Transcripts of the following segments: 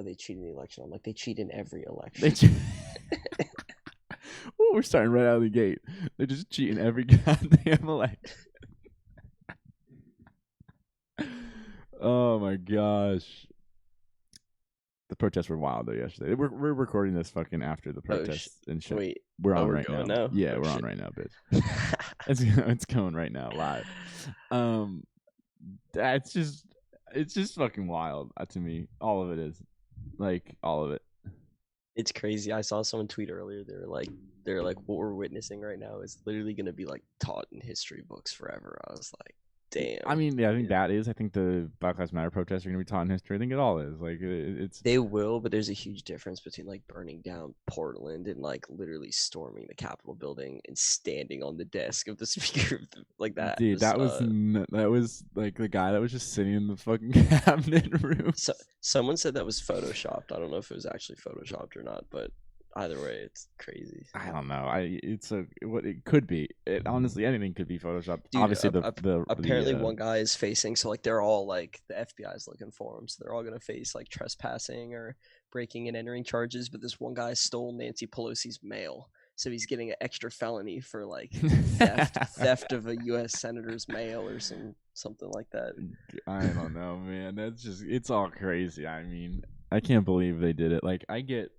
oh, they cheated in the election. I'm like, they cheat in every They election. Ooh, we're starting right out of the gate. They're just cheating every goddamn election. Oh my gosh. The protests were wild though yesterday. We're recording this fucking after the protests and shit. Wait. We're on we're right now. going now? Yeah, Oh, we're on shit. right now, bitch. It's going right now live. That's just it's just fucking wild to me. All of it is. Like all of it. It's crazy. I saw someone tweet earlier. They're like, what we're witnessing right now is literally gonna be like taught in history books forever. I was like, damn. I mean, yeah, I think that is. I think the Black Lives Matter protests are going to be taught in history. I think it all is. Like, it's. They will, but there's a huge difference between like burning down Portland and like literally storming the Capitol building and standing on the desk of the speaker like that. Dude, that was like the guy that was just sitting in the fucking cabinet room. So someone said that was photoshopped. I don't know if it was actually photoshopped or not, but either way, it's crazy. I don't know. What it could be. It honestly, anything could be photoshopped. Dude, Obviously, apparently one guy is facing, so like they're all like the FBI is looking for him, so they're all gonna face like trespassing or breaking and entering charges. But this one guy stole Nancy Pelosi's mail, so he's getting an extra felony for like theft of a U.S. senator's mail or something like that. I don't know, man. It's all crazy. I mean, I can't believe they did it. Like, I get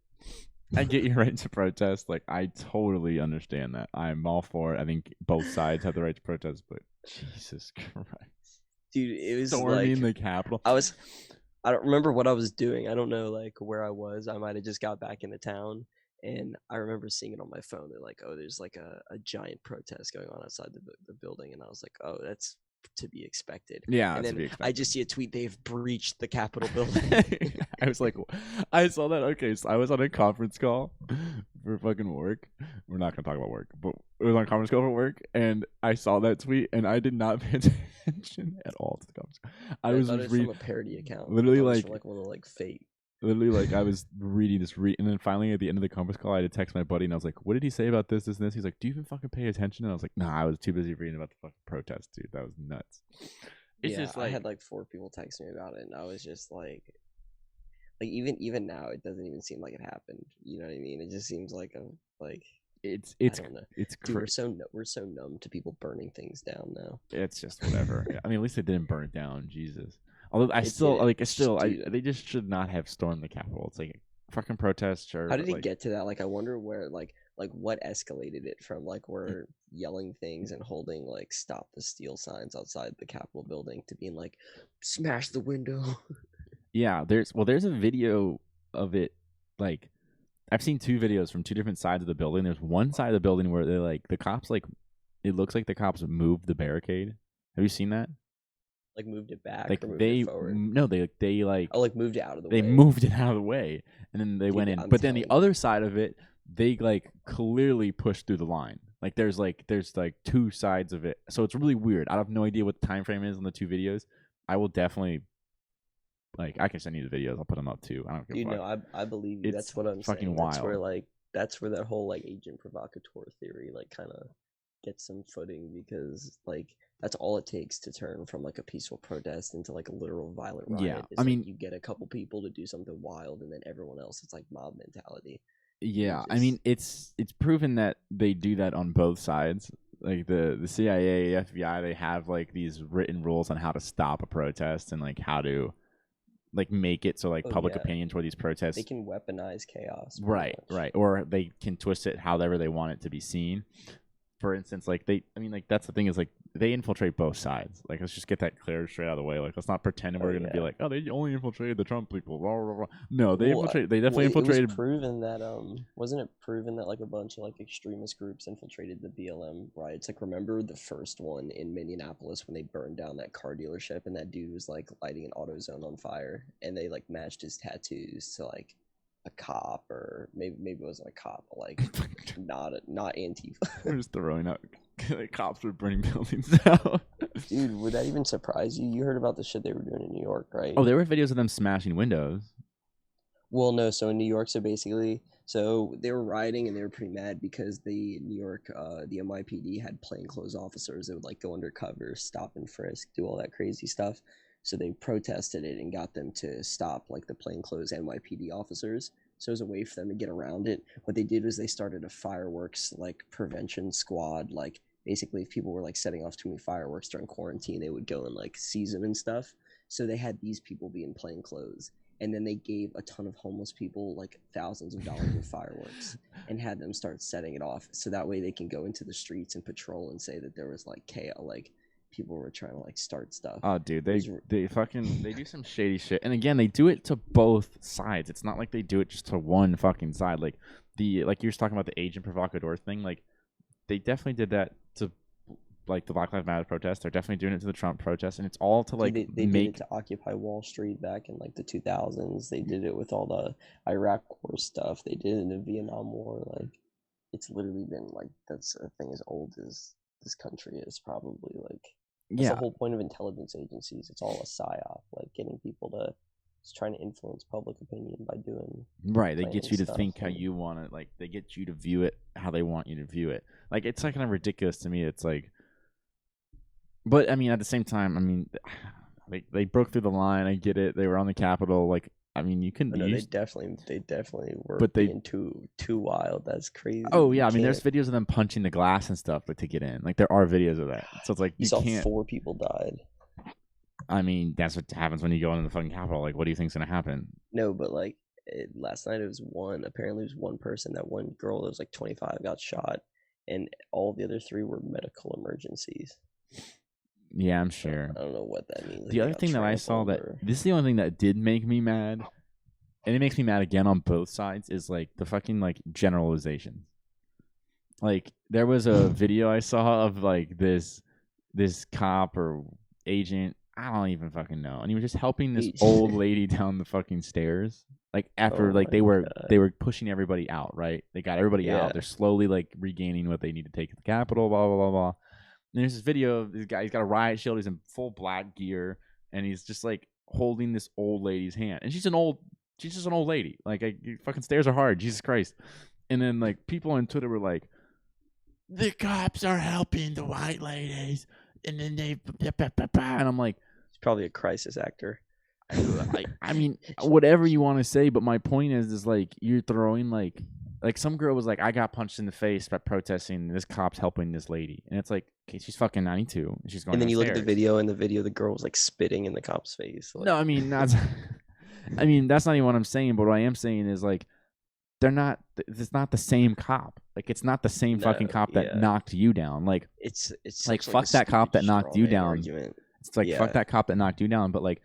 your right to protest. Like, I totally understand that. I'm all for it. I think both sides have the right to protest, but Jesus Christ. Dude, it was storming like the Capitol. I don't remember what I was doing. I don't know like where I was. I might have just got back into town, and I remember seeing it on my phone. They're like, oh, there's like a giant protest going on outside the building, and I was like, oh, that's to be expected. Yeah, and then I just see a tweet, they've breached the Capitol building. I was like, I saw that. Okay, so I was on a conference call for fucking work. We're not gonna talk about work, but it was on a conference call for work, and I saw that tweet, and I did not pay attention at all to the conference call. I was from a parody account, literally like one of like fake. Literally, like, I was reading this, and then finally at the end of the conference call, I had to text my buddy, and I was like, what did he say about this, and this? He's like, do you even fucking pay attention? And I was like, nah, I was too busy reading about the fucking protest, dude. That was nuts. It's just like, I had like 4 people text me about it, and I was just like even now, it doesn't even seem like it happened. You know what I mean? It just seems like it's I don't know. It's dude, we're so numb to people burning things down now. It's just whatever. I mean, at least they didn't burn it down. Jesus. Although they just should not have stormed the Capitol. It's like a fucking protest. Or how did it get to that? Like, I wonder where like what escalated it from like we're yelling things and holding like stop the steal signs outside the Capitol building to being like smash the window. Yeah, there's a video of it. Like, I've seen 2 videos from 2 different sides of the building. There's one side of the building where they're like the cops, like, it looks like the cops moved the barricade. Have you seen that? Like, moved it back, like or moved they it forward? No, they like moved it out of the way. They moved it out of the way, and then they went in. But then the other side of it, they like clearly pushed through the line. Like there's 2 sides of it, so it's really weird. I have no idea what the time frame is on the 2 videos. I will definitely, like, I can send you the videos. I'll put them up too. I don't give a fuck. No, I believe you. That's what I'm fucking saying. Wild. That's where that whole like agent provocateur theory like kind of gets some footing, because like that's all it takes to turn from like a peaceful protest into like a literal violent riot. Yeah, I mean, you get a couple people to do something wild, and then everyone else, it's like mob mentality. Yeah, I mean, it's proven that they do that on both sides. Like the CIA, FBI, they have like these written rules on how to stop a protest and like how to like make it so like public opinion toward these protests. They can weaponize chaos. Right, or they can twist it however they want it to be seen. For instance, like that's the thing, is like they infiltrate both sides. Like, let's just get that clear straight out of the way. Like, let's not pretend we're gonna be like, oh, they only infiltrated the Trump people. Blah, blah, blah. No, they definitely infiltrated. It was proven that wasn't it proven that like a bunch of like extremist groups infiltrated the BLM riots? Like, remember the first one in Minneapolis when they burned down that car dealership, and that dude was like lighting an AutoZone on fire, and they like matched his tattoos to like a cop, or maybe it wasn't a cop, but like not Antifa. We're just throwing out cops were burning buildings down. Dude, would that even surprise you? You heard about the shit they were doing in New York, right? Oh, there were videos of them smashing windows. Well, no. So in New York, so they were rioting, and they were pretty mad because the New York, the NYPD had plainclothes officers that would like go undercover, stop and frisk, do all that crazy stuff. So they protested it and got them to stop like the plainclothes NYPD officers. So it was a way for them to get around it. What they did was they started a fireworks like prevention squad. Like basically, if people were like setting off too many fireworks during quarantine, they would go and like seize them and stuff. So they had these people be in plain clothes, and then they gave a ton of homeless people like thousands of dollars of fireworks and had them start setting it off. So that way they can go into the streets and patrol and say that there was like chaos, like people were trying to like start stuff. Oh, dude, they do some shady shit, and again, they do it to both sides. It's not like they do it just to one fucking side. Like you were talking about the agent provocador thing. Like they definitely did that to like the Black Lives Matter protest. They're definitely doing it to the Trump protest, and it's all to like they did it to Occupy Wall Street back in like the 2000s. They did it with all the Iraq War stuff. They did it in the Vietnam War. Like it's literally been like that's a thing as old as this country is probably. Like that's the whole point of intelligence agencies. It's all a psyop, like getting people to just trying to influence public opinion by doing right. They get you to think how you want it. Like they get you to view it how they want you to view it. Like it's like kind of ridiculous to me. It's like, but I mean, at the same time, I mean, they broke through the line. I get it. They were on the Capitol. Like, I mean, you can. No, they definitely were. But being too wild. That's crazy. Oh yeah, I mean, there's videos of them punching the glass and stuff, to get in. Like, there are videos of that. So it's like you saw can't. 4 people died. I mean, that's what happens when you go into the fucking Capitol. Like, what do you think's gonna happen? No, but like last night it was one. Apparently, it was one person. That one girl that was like 25 got shot, and all the other 3 were medical emergencies. Yeah, I'm sure. I don't know what that means. The other thing that I saw this is the only thing that did make me mad, and it makes me mad again on both sides, is like the fucking like generalizations. Like there was a video I saw of like this cop or agent, I don't even fucking know, and he was just helping this old lady down the fucking stairs. Like after they were pushing everybody out, right? They got everybody out. They're slowly like regaining what they need to take to the Capitol, blah blah blah blah. And there's this video of this guy. He's got a riot shield. He's in full black gear, and he's just like holding this old lady's hand. And she's just an old lady. Like, fucking stairs are hard. Jesus Christ. And then like people on Twitter were like, the cops are helping the white ladies, and then and I'm like, he's probably a crisis actor. I mean, whatever you want to say, but my point is like you're throwing like some girl was like, I got punched in the face by protesting. This cop's helping this lady, and it's like, okay, she's fucking 92. And she's going. And then you look at the video. In the video, the girl was like spitting in the cop's face. Like, no, I mean that's. I mean that's not even what I'm saying. But what I am saying is like, they're not. It's not the same cop. Like it's not the same fucking cop that knocked you down. Like it's like fuck that cop that knocked you down. Argument. It's like fuck that cop that knocked you down. But like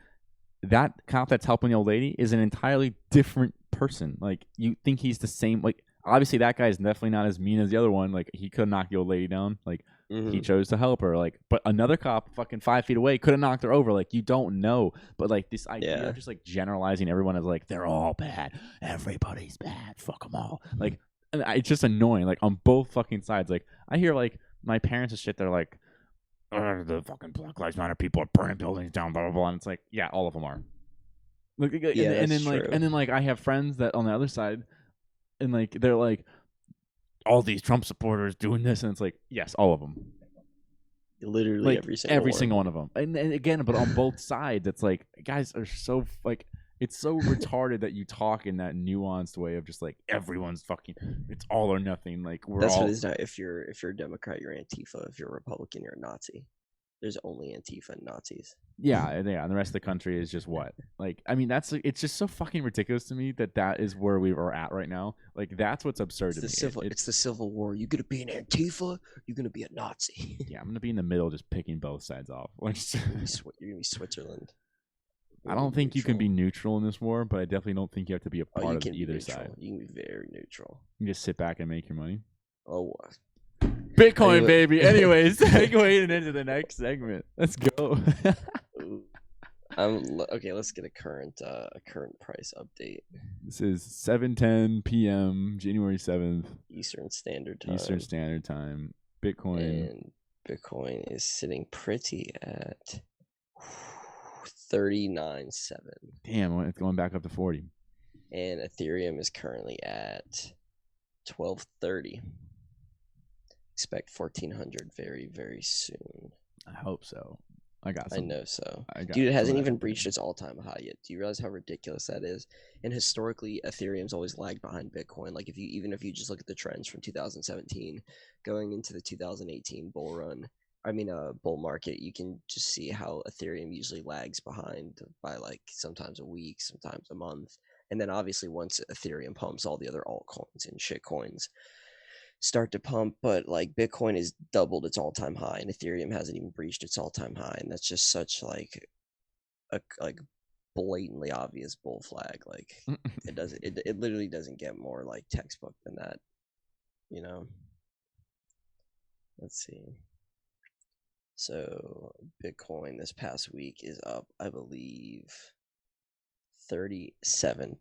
that cop that's helping the old lady is an entirely different person. Like you think he's the same. Like obviously that guy is definitely not as mean as the other one. Like he could have knocked the old lady down. Like he chose to help her. Like but another cop fucking 5 feet away could have knocked her over. Like you don't know. But like this idea of just like generalizing everyone as like they're all bad. Everybody's bad. Fuck them all. Like it's just annoying. Like on both fucking sides. Like I hear like my parents and shit. They're like, the fucking Black Lives Matter people are burning buildings down, blah blah blah. And it's like, yeah, all of them are. Like, and then like, and then like, I have friends that on the other side, and like, they're like, all these Trump supporters doing this, and it's like, yes, all of them. Literally like, every single one of them. And again, but on both sides, it's like, guys are so like. It's so retarded that you talk in that nuanced way of just like everyone's fucking. It's all or nothing. Like that's all... what it is now. If you're a Democrat, you're Antifa. If you're a Republican, you're a Nazi. There's only Antifa and Nazis. Yeah, and the rest of the country is just what? Like, I mean, it's just so fucking ridiculous to me that is where we are at right now. Like, that's what's absurd to me. It's the Civil War. You're gonna be an Antifa. You're gonna be a Nazi. Yeah, I'm gonna be in the middle, just picking both sides off. Like, you're gonna be Switzerland. I don't think you can be neutral in this war, but I definitely don't think you have to be a part of either side. You can be very neutral. You can just sit back and make your money. Oh, Bitcoin, baby. Anyways, segueing into the next segment. Let's go. Okay, let's get a current price update. This is 7:10 p.m. January 7th. Eastern Standard Time. Bitcoin. And Bitcoin is sitting pretty at 39.7. Damn, it's going back up to 40. And Ethereum is currently at 1230. Expect 1400 very, very soon. I hope so. I got I some. know so. I got Dude, it some hasn't of that even Ethereum. breached its all-time high yet. Do you realize how ridiculous that is? And historically, Ethereum's always lagged behind Bitcoin. Like if you just look at the trends from 2017 going into the 2018 bull market, you can just see how Ethereum usually lags behind by like sometimes a week, sometimes a month. And then obviously once Ethereum pumps, all the other altcoins and shitcoins start to pump, but like Bitcoin has doubled its all-time high and Ethereum hasn't even breached its all-time high, and that's just such like a like blatantly obvious bull flag. Like it literally doesn't get more like textbook than that, you know. Let's see. So Bitcoin this past week is up, I believe, 37%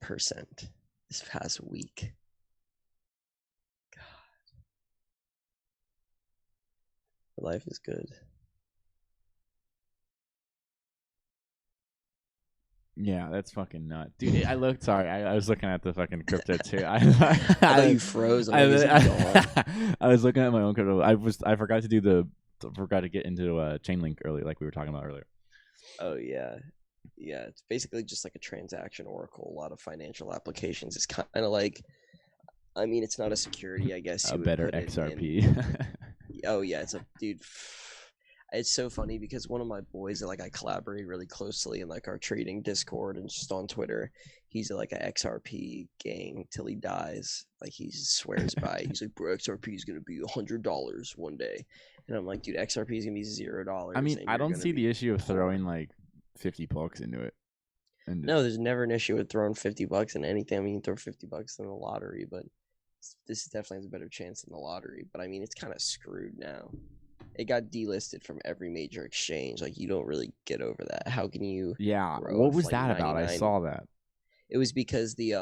this past week. God, life is good. Yeah, that's fucking nuts, dude. I was looking at the fucking crypto too. I thought you froze. I was looking at my own crypto. I forgot to get into Chainlink earlier, like we were talking about earlier. Oh yeah, yeah. It's basically just like a transaction oracle. A lot of financial applications. It's kind of like, I mean, it's not a security, I guess. A better XRP. Oh yeah, it's a dude. It's so funny because one of my boys that like I collaborate really closely in like our trading Discord and just on Twitter, he's like an XRP gang till he dies. Like he just swears by it. He's like, bro, XRP is gonna be $100 one day, and I'm like, dude, XRP is gonna be $0. I mean, I don't see the issue of throwing like $50 into it. No, there's never an issue with throwing $50 in anything. I mean, you can throw $50 in the lottery, but this definitely has a better chance than the lottery. But I mean, it's kind of screwed now. It got delisted from every major exchange. Like you don't really get over that. How can you? Yeah. What was that about? I saw that. It was because the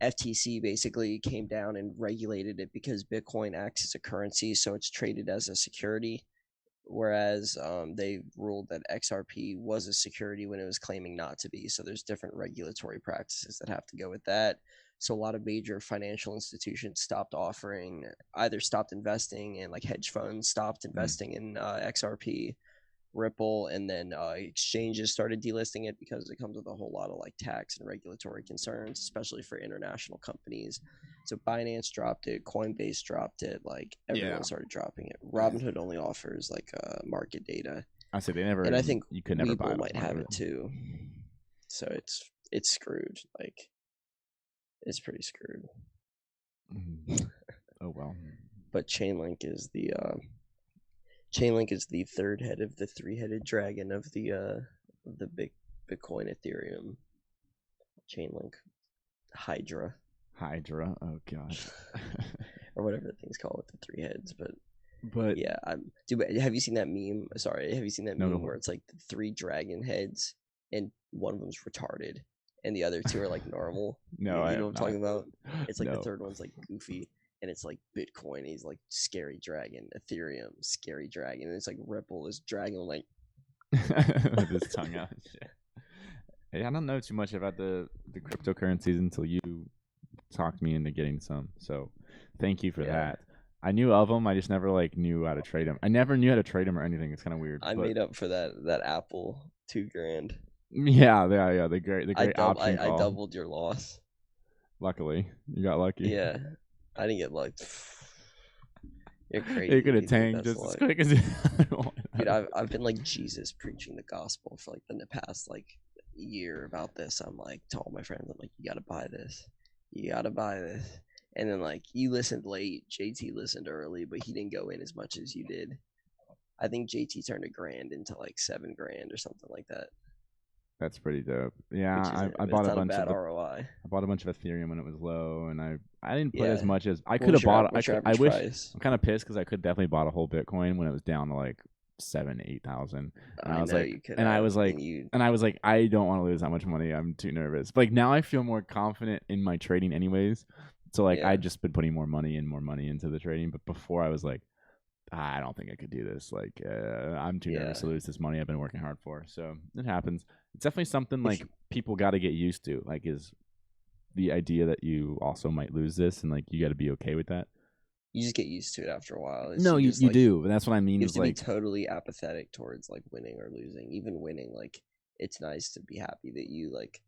FTC basically came down and regulated it because Bitcoin acts as a currency, so it's traded as a security. Whereas they ruled that XRP was a security when it was claiming not to be. So there's different regulatory practices that have to go with that. So a lot of major financial institutions either stopped investing, and like hedge funds stopped investing in XRP, Ripple, and then exchanges started delisting it because it comes with a whole lot of like tax and regulatory concerns, especially for international companies. So Binance dropped it, Coinbase dropped it, like everyone started dropping it. Robinhood only offers like market data. I said they never, and I think you could never buy it. Might have it too. So it's screwed. Like it's pretty screwed. Oh well. But Chainlink is the third head of the three-headed dragon of the big Bitcoin Ethereum. Chainlink Hydra. Oh god. Or whatever the thing's called with the three heads, but yeah, have you seen that meme? Sorry, have you seen that meme where it's like the three dragon heads and one of them's retarded and the other two are like normal? No, you know what I'm talking about? It's like no. The third one's like goofy, and it's like Bitcoin, he's like scary dragon, Ethereum, scary dragon, and it's like Ripple is dragon like with his tongue out and shit. Hey, I don't know too much about the cryptocurrencies until you talked me into getting some. So thank you for that. I knew of them. I just never like knew how to trade them. I never knew how to trade them or anything. It's kind of weird. I made up for that Apple $2,000. Yeah. The great option call. I doubled your loss. Luckily, you got lucky. Yeah, I didn't get lucky. You're crazy. You could have tanked just as quick as you. Dude, I've been like Jesus preaching the gospel for like the past like year about this. I'm like to all my friends, I'm like, you gotta buy this. You gotta buy this. And then like you listened late. JT listened early, but he didn't go in as much as you did. I think JT turned $1,000 into like $7,000 or something like that. That's pretty dope. Yeah, I bought a bunch of ROI. I bought a bunch of Ethereum when it was low, and I didn't put as much as I could have bought. I wish I'm kind of pissed because I could definitely bought a whole Bitcoin when it was down to like 7,000-8,000. And I was like, I don't want to lose that much money. I'm too nervous. But like now, I feel more confident in my trading, anyways. So like I just been putting more money into the trading. But before I was like, I don't think I could do this. Like I'm too nervous to lose this money I've been working hard for. So it happens. It's definitely something like people got to get used to. Like is the idea that you also might lose this and like you got to be okay with that. you just get used to it after a while. No, You just you do, but that's what I mean. you have Is to be like, totally apathetic towards like winning or losing. Even winning, like it's nice to be happy that you like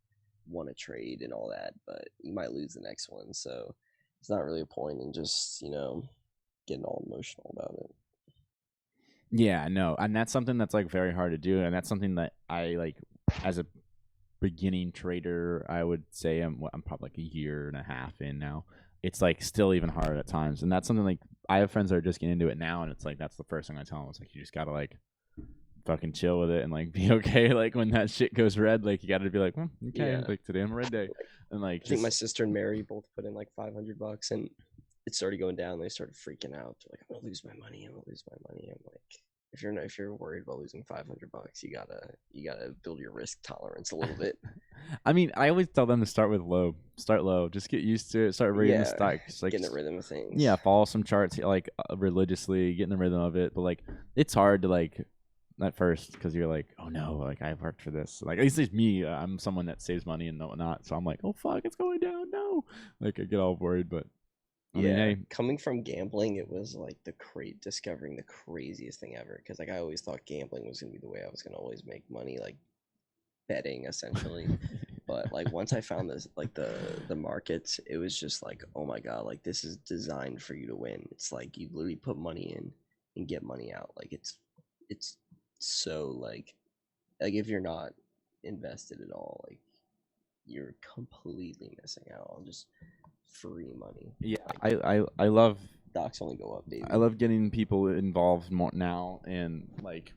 won a trade and all that, but you might lose the next one. So it's not really a point in just getting all emotional about it. yeah, no, and that's something that's like very hard to do, and that's something that I like as a beginning trader. I would say I'm probably like a year and a half in now. It's like still even hard at times, and that's something like I have friends that are just getting into it now, and it's like that's the first thing I tell them. It's like you just gotta like fucking chill with it and like be okay. Like when that shit goes red, like you gotta be like, okay, Yeah. like today I'm a red day, and like I think my sister and Mary both put in like $500, and it started going down. They started freaking out. They're like, "I'm gonna lose my money. I'm gonna lose my money." I'm like, if you're worried about losing $500, you gotta build your risk tolerance a little bit. I mean, I always tell them to start with low. Start low. Just get used to it. Start reading the stocks. Like, get in the rhythm of things. Yeah, follow some charts like religiously, get in the rhythm of it. But like, it's hard to like at first because you're like, oh no, like I've worked for this. Like at least it's me. I'm someone that saves money and whatnot. So I'm like, oh fuck, it's going down. No, like I get all worried. But I mean, hey, coming from gambling, it was like discovering the craziest thing ever. Because like I always thought gambling was gonna be the way I was gonna always make money, like betting essentially. But like once I found this, like the markets, it was just like, oh my god, like this is designed for you to win. It's like you literally put money in and get money out. Like it's so like if you're not invested at all, like you're completely missing out on just free money. Yeah, like, I love stocks only go up, baby. I love getting people involved more now, and like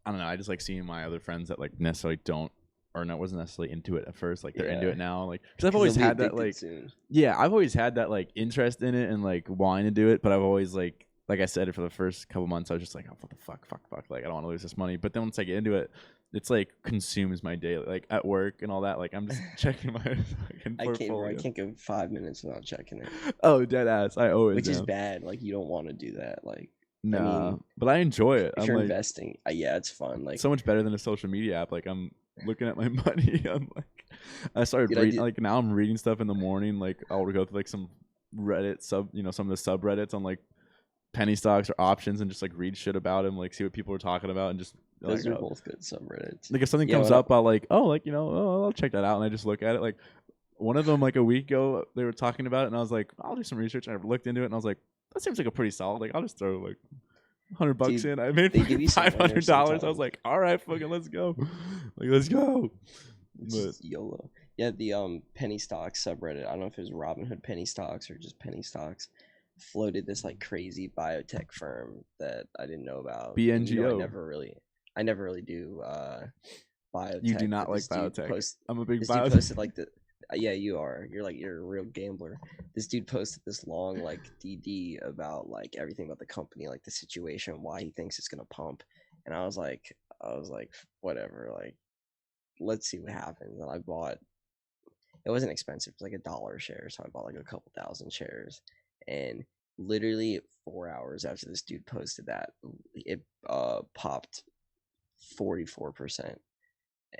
I don't know, I just like seeing my other friends that like necessarily don't or not wasn't necessarily into it at first, like they're into it now, like because I've always had that like soon. Yeah, I've always had that like interest in it and like wanting to do it, but I've always like I said, for the first couple months I was just like, oh what the fuck, like I don't want to lose this money. But then once I get into it, it's like consumes my day, like at work and all that. Like I'm just checking my fucking portfolio. I can't go 5 minutes without checking it. Oh, dead ass. I always which is bad. Like you don't want to do that. Like no, I mean, but I enjoy it. If you're investing, yeah, it's fun. Like so much better than a social media app. Like I'm looking at my money. I'm like, I started reading. Like now I'm reading stuff in the morning. Like I'll go through like some Reddit some of the subreddits on like penny stocks or options and just like read shit about them, like see what people are talking about, and just those are both good subreddits. Like if something comes up, I'll like, oh, like I'll check that out, and I just look at it. Like one of them, like a week ago, they were talking about it, and I was like, I'll do some research, and I looked into it, and I was like, that seems like a pretty solid. Like I'll just throw like $100 in. I made $500. I was like, all right, fucking let's go, like let's go. But YOLO. Yeah, the penny stocks subreddit. I don't know if it was Robinhood penny stocks or just penny stocks. Floated this like crazy biotech firm that I didn't know about. BNGO. I never really do biotech. You do not like biotech. I'm a big this biotech. Dude posted like the yeah, you are. You're a real gambler. This dude posted this long like DD about like everything about the company, like the situation, why he thinks it's gonna pump. And I was like, whatever, like let's see what happens. And I bought. It wasn't expensive. It was like $1 a share, so I bought like a couple thousand shares. And literally 4 hours after this dude posted that, it popped 44%.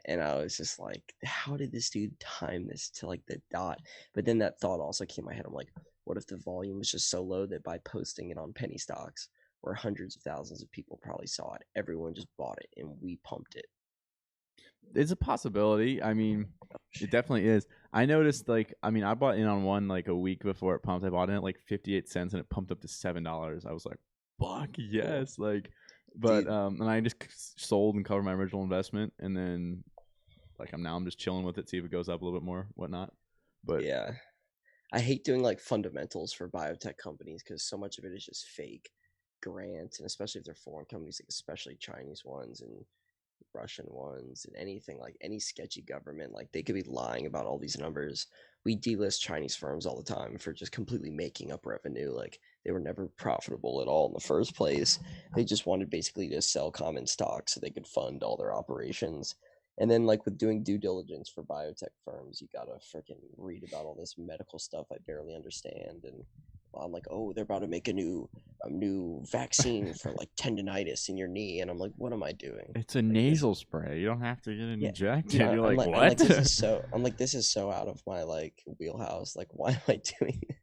And I was just like, how did this dude time this to like the dot? But then that thought also came in my head. I'm like, what if the volume was just so low that by posting it on penny stocks, where hundreds of thousands of people probably saw it, everyone just bought it and we pumped it? It's a possibility. I mean, it definitely is. I noticed, like, I mean, I bought in on one like a week before it pumped. I bought in at like 58 cents and it pumped up to $7. I was like, fuck yes. Like, but, and I just sold and covered my original investment. And then, like, I'm just chilling with it, see if it goes up a little bit more, whatnot. But yeah, I hate doing like fundamentals for biotech companies because so much of it is just fake grants. And especially if they're foreign companies, like especially Chinese ones and Russian ones and anything, like any sketchy government, like they could be lying about all these numbers. We delist Chinese firms all the time for just completely making up revenue. Like they were never profitable at all in the first place. They just wanted basically to sell common stock so they could fund all their operations. And then like with doing due diligence for biotech firms, you gotta freaking read about all this medical stuff I barely understand. And I'm like, oh, they're about to make a new vaccine for like tendonitis in your knee, and I'm like, what am I doing? It's a nasal spray. You don't have to get it injected. Yeah, You're like, what? This is so out of my like wheelhouse. Like, why am I doing it?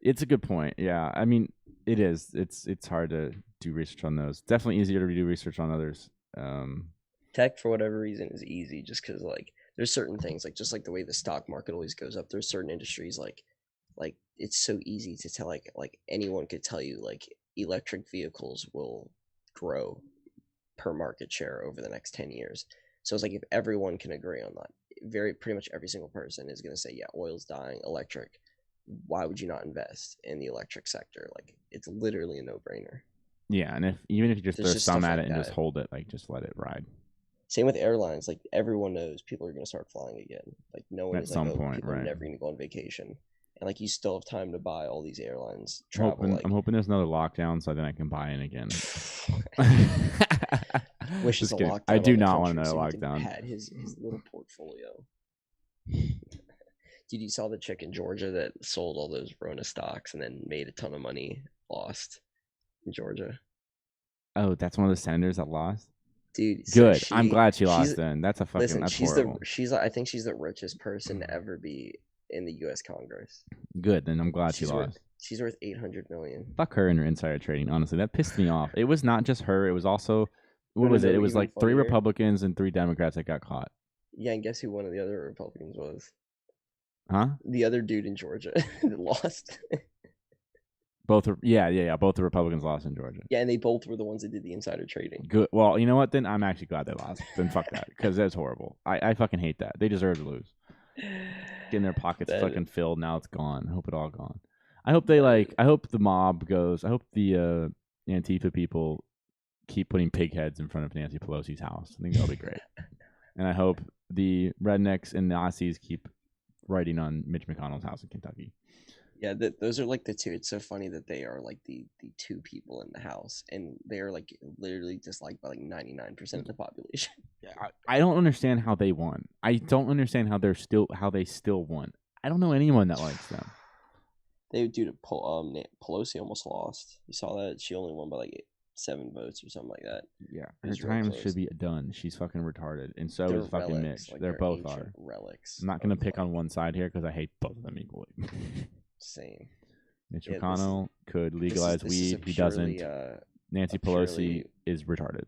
It's a good point. Yeah, I mean, it is. It's hard to do research on those. Definitely easier to do research on others. Tech, for whatever reason, is easy just because like there's certain things like just like the way the stock market always goes up. There's certain industries like it's so easy to tell like anyone could tell you like electric vehicles will grow per market share over the next 10 years. So it's like if everyone can agree on that, pretty much every single person is going to say, yeah, oil's dying, electric. Why would you not invest in the electric sector? Like it's literally a no-brainer. Yeah, and even if you just There's throw just some stuff at like it and that. just hold it, like just let it ride. Same with airlines. Like everyone knows people are going to start flying again. Like no one At is like, some oh, point, people are right? never going to go on vacation. And like you still have time to buy all these airlines I'm travel. hoping, Like I'm hoping there's another lockdown so then I can buy in again. wishes Just a kidding. lockdown I on do the not want country another so he can lockdown. pad his little portfolio. Dude, you saw the chick in Georgia that sold all those Rona stocks and then made a ton of money, lost in Georgia. Oh, that's one of the senators that lost. Dude, so Good. I'm glad she she's lost. Then that's a fucking. listen, That's horrible. I think she's the richest person to ever be in the U.S. Congress. Good. Then I'm glad she She's worth lost. she's worth 800 million. Fuck her and her insider trading. Honestly, that pissed me off. It was not just her. It was also what was it? It was Even like 3 funnier. Republicans and 3 Democrats that got caught. Yeah, and guess who one of the other Republicans was? Huh? The other dude in Georgia that lost. Both. Yeah. Both the Republicans lost in Georgia. Yeah, and they both were the ones that did the insider trading. Good. Well, you know what? Then I'm actually glad they lost. Then fuck that, because that's horrible. I fucking hate that. They deserve to lose. Getting their pockets fucking filled. Now it's gone. I hope it all gone. I hope they I hope the mob goes. I hope the Antifa people keep putting pig heads in front of Nancy Pelosi's house. I think that'll be great. And I hope the rednecks and Nazis keep writing on Mitch McConnell's house in Kentucky. Yeah, those are like the two. It's so funny that they are like the two people in the house, and they are like literally disliked by like 99% of the population. Yeah, I don't understand how they won. I don't understand how they still won. I don't know anyone that likes them. They dude, Pelosi almost lost. You saw that? She only won by like 7 votes or something like that. Yeah, her time should be done. She's fucking retarded, and so is fucking Mitch. Like they're both are relics. I'm not gonna pick on one side here because I hate both of them equally. Same. Mitch McConnell could legalize weed. He doesn't. Nancy Pelosi is retarded.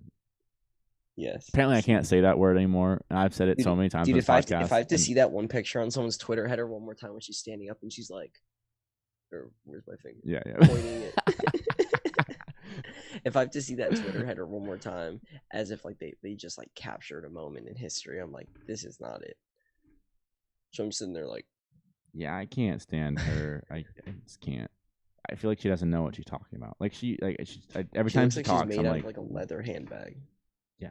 Yes. Apparently, I can't say that word anymore. I've said it so many times. Dude, if I have to see that one picture on someone's Twitter header one more time when she's standing up and she's like, or where's my finger? Yeah. Pointing it. If I have to see that Twitter header one more time, as if like they just like captured a moment in history, I'm like, this is not it. So I'm sitting there like, yeah, I can't stand her. I just can't. I feel like she doesn't know what she's talking about. Like every time she talks, I'm like a leather handbag. Yeah.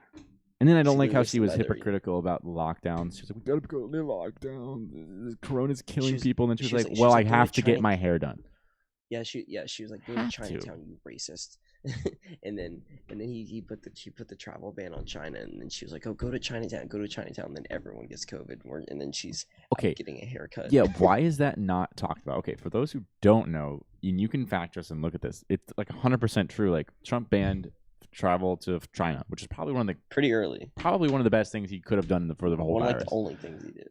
And then I don't like how she was hypocritical about the lockdowns. She was like, "We gotta go in lockdown. Corona's killing people." And then she was like, "Well, I have to get my hair done." Yeah, she was like, "Go to Chinatown, you racist." and then she put the travel ban on China, and then she was like, "Oh, go to Chinatown." And then everyone gets COVID, and then she's getting a haircut. Yeah, why is that not talked about? Okay, for those who don't know, and you can fact us and look at this. It's like 100% true. Like Trump banned travel to China, which is probably one of the best things he could have done for the whole virus. One of like the only things he did.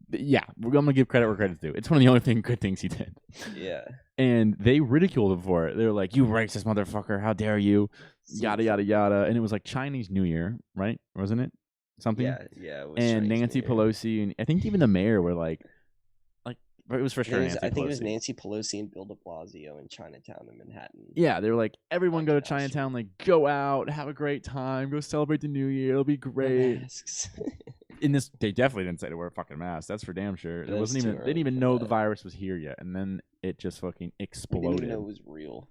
But yeah, we're gonna give credit where credit's due. It's one of the only good things he did. Yeah. And they ridiculed him for it. They were like, "You racist motherfucker! How dare you!" Yada yada yada. And it was like Chinese New Year, right? Wasn't it? Something. Yeah. It was and Nancy Pelosi and I think even the mayor were like. It was for sure. I think it was Nancy Pelosi and Bill de Blasio in Chinatown in Manhattan. Yeah, they were like, everyone go to Chinatown, like go out, have a great time, go celebrate the new year, it'll be great. Masks. They definitely didn't say to wear fucking masks. That's for damn sure. It wasn't even. They didn't even know the virus was here yet, and then it just fucking exploded. We didn't even know it was real.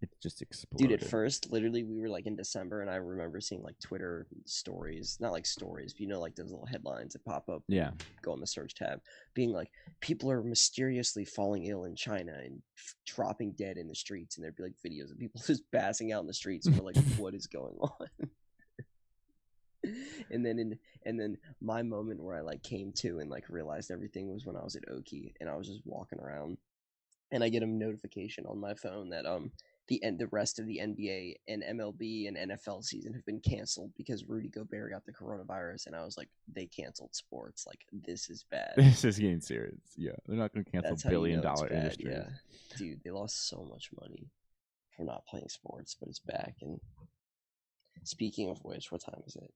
It just exploded. Dude, at first, literally, we were like in December, and I remember seeing like Twitter stories, not like stories, but you know, like those little headlines that pop up. Yeah. Go on the search tab, being like, people are mysteriously falling ill in China and dropping dead in the streets, and there'd be like videos of people just passing out in the streets, and we're like, what is going on? and then my moment where I like came to and like realized everything was when I was at Oki, and I was just walking around, and I get a notification on my phone that the rest of the NBA and MLB and NFL season have been canceled because Rudy Gobert got the coronavirus, and I was like, they canceled sports. Like, this is bad. This is getting serious. Yeah, they're not going to cancel That's how billion-dollar industries. Yeah, dude, they lost so much money for not playing sports, but it's back. And speaking of which, what time is it?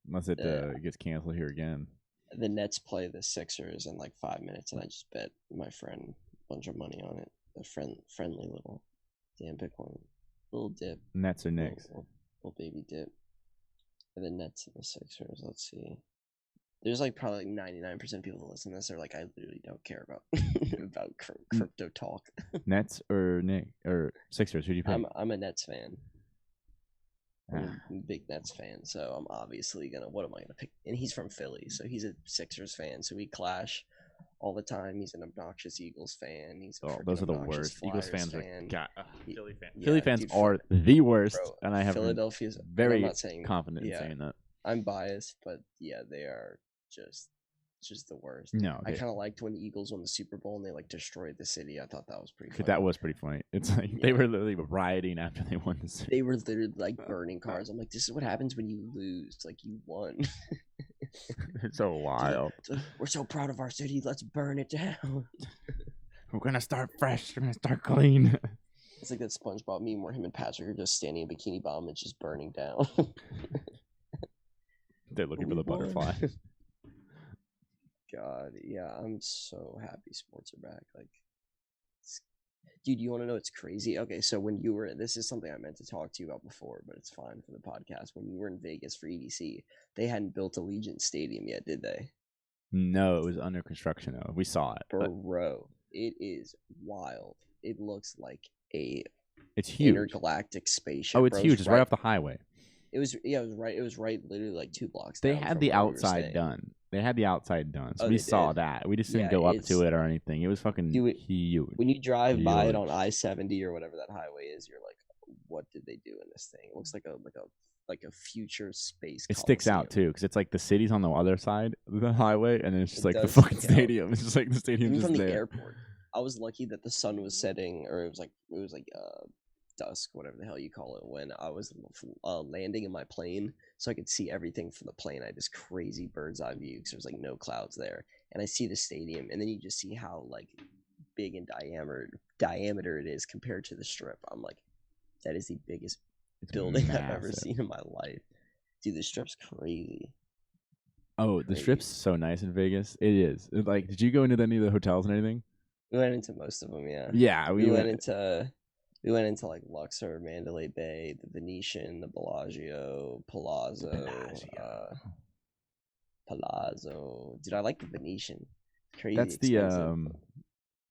Unless it gets canceled here again. The Nets play the Sixers in like 5 minutes, and I just bet my friend a bunch of money on it. A friendly little damn Bitcoin, little dip. Nets or Knicks? Little baby dip. And the Nets and the Sixers. Let's see. There's like probably 99% of people that listen to this are like, I literally don't care about about crypto talk. Nets or Knicks or Sixers? Who do you pick? I'm a Nets fan. I'm a big Nets fan, so I'm obviously gonna. What am I gonna pick? And he's from Philly, so he's a Sixers fan. So we clash all the time. He's an obnoxious Eagles fan. He's those are the worst. Flyers Eagles fans fan. Philly fans. Yeah, Philly fans are the worst, bro, and I have Philadelphia's very confident in saying that. I'm biased, but yeah, they are just the worst. No, I kind of liked when the Eagles won the Super Bowl and they like destroyed the city. I thought that was pretty funny. That was pretty funny. It's like they were literally rioting after they won the Super Bowl. They were literally like burning cars. I'm like, this is what happens when you lose. Like, you won. It's so wild. We're so proud of our city. Let's burn it down. We're gonna start fresh. We're gonna start clean. It's like that SpongeBob meme where him and Patrick are just standing in Bikini Bottom and just burning down. They're looking for the butterfly. God, yeah, I'm so happy sports are back. Like, dude, you want to know what's crazy? Okay, so when you were, this is something I meant to talk to you about before, but it's fine for the podcast. When you were in Vegas for EDC, they hadn't built Allegiant Stadium yet, did they? No, it was under construction though. We saw it. Bro, it is wild. It looks like it's huge intergalactic spaceship. Oh, it's huge. It's right off the highway. It was right. It was right, literally like 2 blocks. They had the outside done. They had the outside done, so we saw that. We just didn't go up to it or anything. It was fucking huge. When you drive by it on I-70 or whatever that highway is, you're like, what did they do in this thing? It looks like a future space. It sticks out too because it's like the city's on the other side of the highway, and then it's just like the fucking stadium. It's just like the stadium just from the there. Airport. I was lucky that the sun was setting, or it was like dusk, whatever the hell you call it, when I was landing in my plane, so I could see everything from the plane. I had this crazy bird's eye view because there's like no clouds there, and I see the stadium, and then you just see how like big in diameter it is compared to the Strip. I'm like, that is the biggest building I've ever seen in my life. Dude, the Strip's crazy. Oh, the Strip's so nice in Vegas. It is. Like, did you go into any of the hotels and anything? We went into most of them, yeah. Yeah, we went into like Luxor, Mandalay Bay, the Venetian, the Bellagio, Palazzo. Dude, I like the Venetian. Crazy. That's expensive.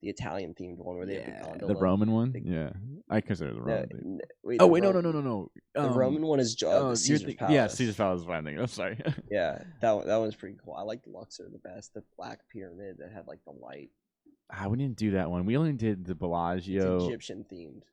The Italian themed one where they have the gondola. The Roman one. Yeah, I consider the Roman. No. No. The Roman one is Caesar's Palace. Yeah, Caesar's Palace is what I'm thinking. I'm sorry. Yeah, that one's pretty cool. I like Luxor the best. The black pyramid that had like the light. We didn't do that one. We only did the Bellagio. It's Egyptian themed.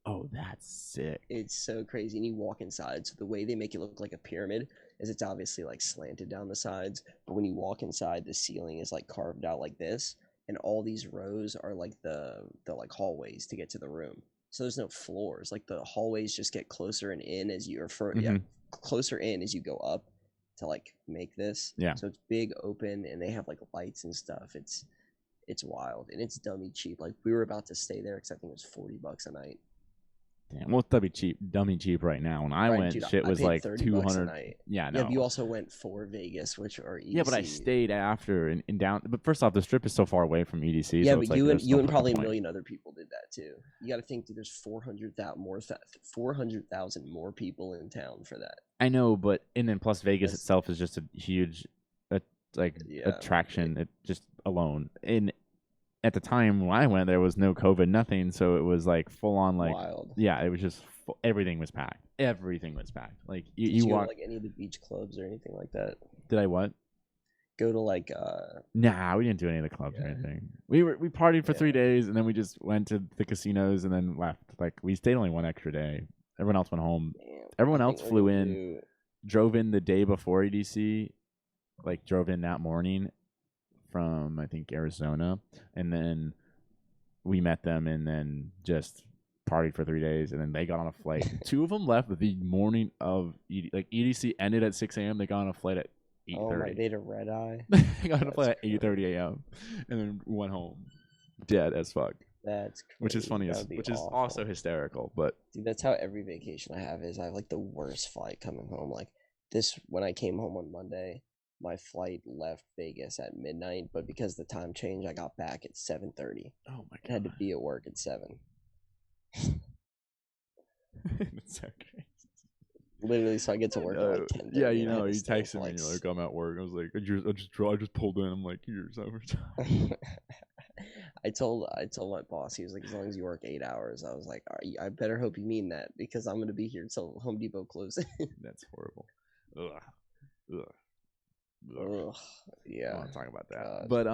Oh, that's sick. It's so crazy. And you walk inside. So the way they make it look like a pyramid is it's obviously like slanted down the sides. But when you walk inside, the ceiling is like carved out like this. And all these rows are like the like hallways to get to the room. So there's no floors. Like the hallways just get closer and in as you closer in as you go up to like make this. Yeah. So it's big open and they have like lights and stuff. It's wild and it's dummy cheap. Like we were about to stay there because I think it was $40 a night. Damn, well, it's dummy cheap right now. When I went, dude, shit was like 200. Yeah, no. Yeah, you also went for Vegas, which are EDC. Yeah, but I stayed after and down. But first off, the Strip is so far away from EDC. Yeah, so but like, you and probably a million other people did that too. You got to think, dude. There's 400,000 more people in town for that. I know, but and then plus Vegas itself is just a huge, attraction. It just alone in. At the time when I went, there was no COVID, nothing, so it was like full on, like wild. Yeah, it was just everything was packed. Everything was packed. Like you walk, go to, like any of the beach clubs or anything like that. Did I what? Go to like Nah, we didn't do any of the clubs or anything. We partied for 3 days and then we just went to the casinos and then left. Like we stayed only one extra day. Everyone else went home. Damn, everyone else flew in, drove in the day before EDC, like drove in that morning from I think Arizona, and then we met them and then just partied for 3 days, and then they got on a flight. 2 of them left the morning of EDC ended at 6 a.m. They got on a flight at 8:30. Oh my, they had a red eye. They got on a flight at 8:30 a.m. and then went home dead as fuck. That's crazy. Which is funny, which is also hysterical. But dude, that's how every vacation I have is. I have like the worst flight coming home. Like this, when I came home on Monday, my flight left Vegas at midnight, but because of the time change, I got back at 7:30. Oh my god! I had to be at work at 7. That's so crazy. Literally, so I get to work at like 10. Yeah, you texted me and you're like, I'm at work. I was like, I just pulled in. I'm like, here's overtime. I told my boss, he was like, as long as you work 8 hours. I was like, I better hope you mean that, because I'm gonna be here until Home Depot closes. That's horrible. Ugh. Yeah. I want to talk about that. God. But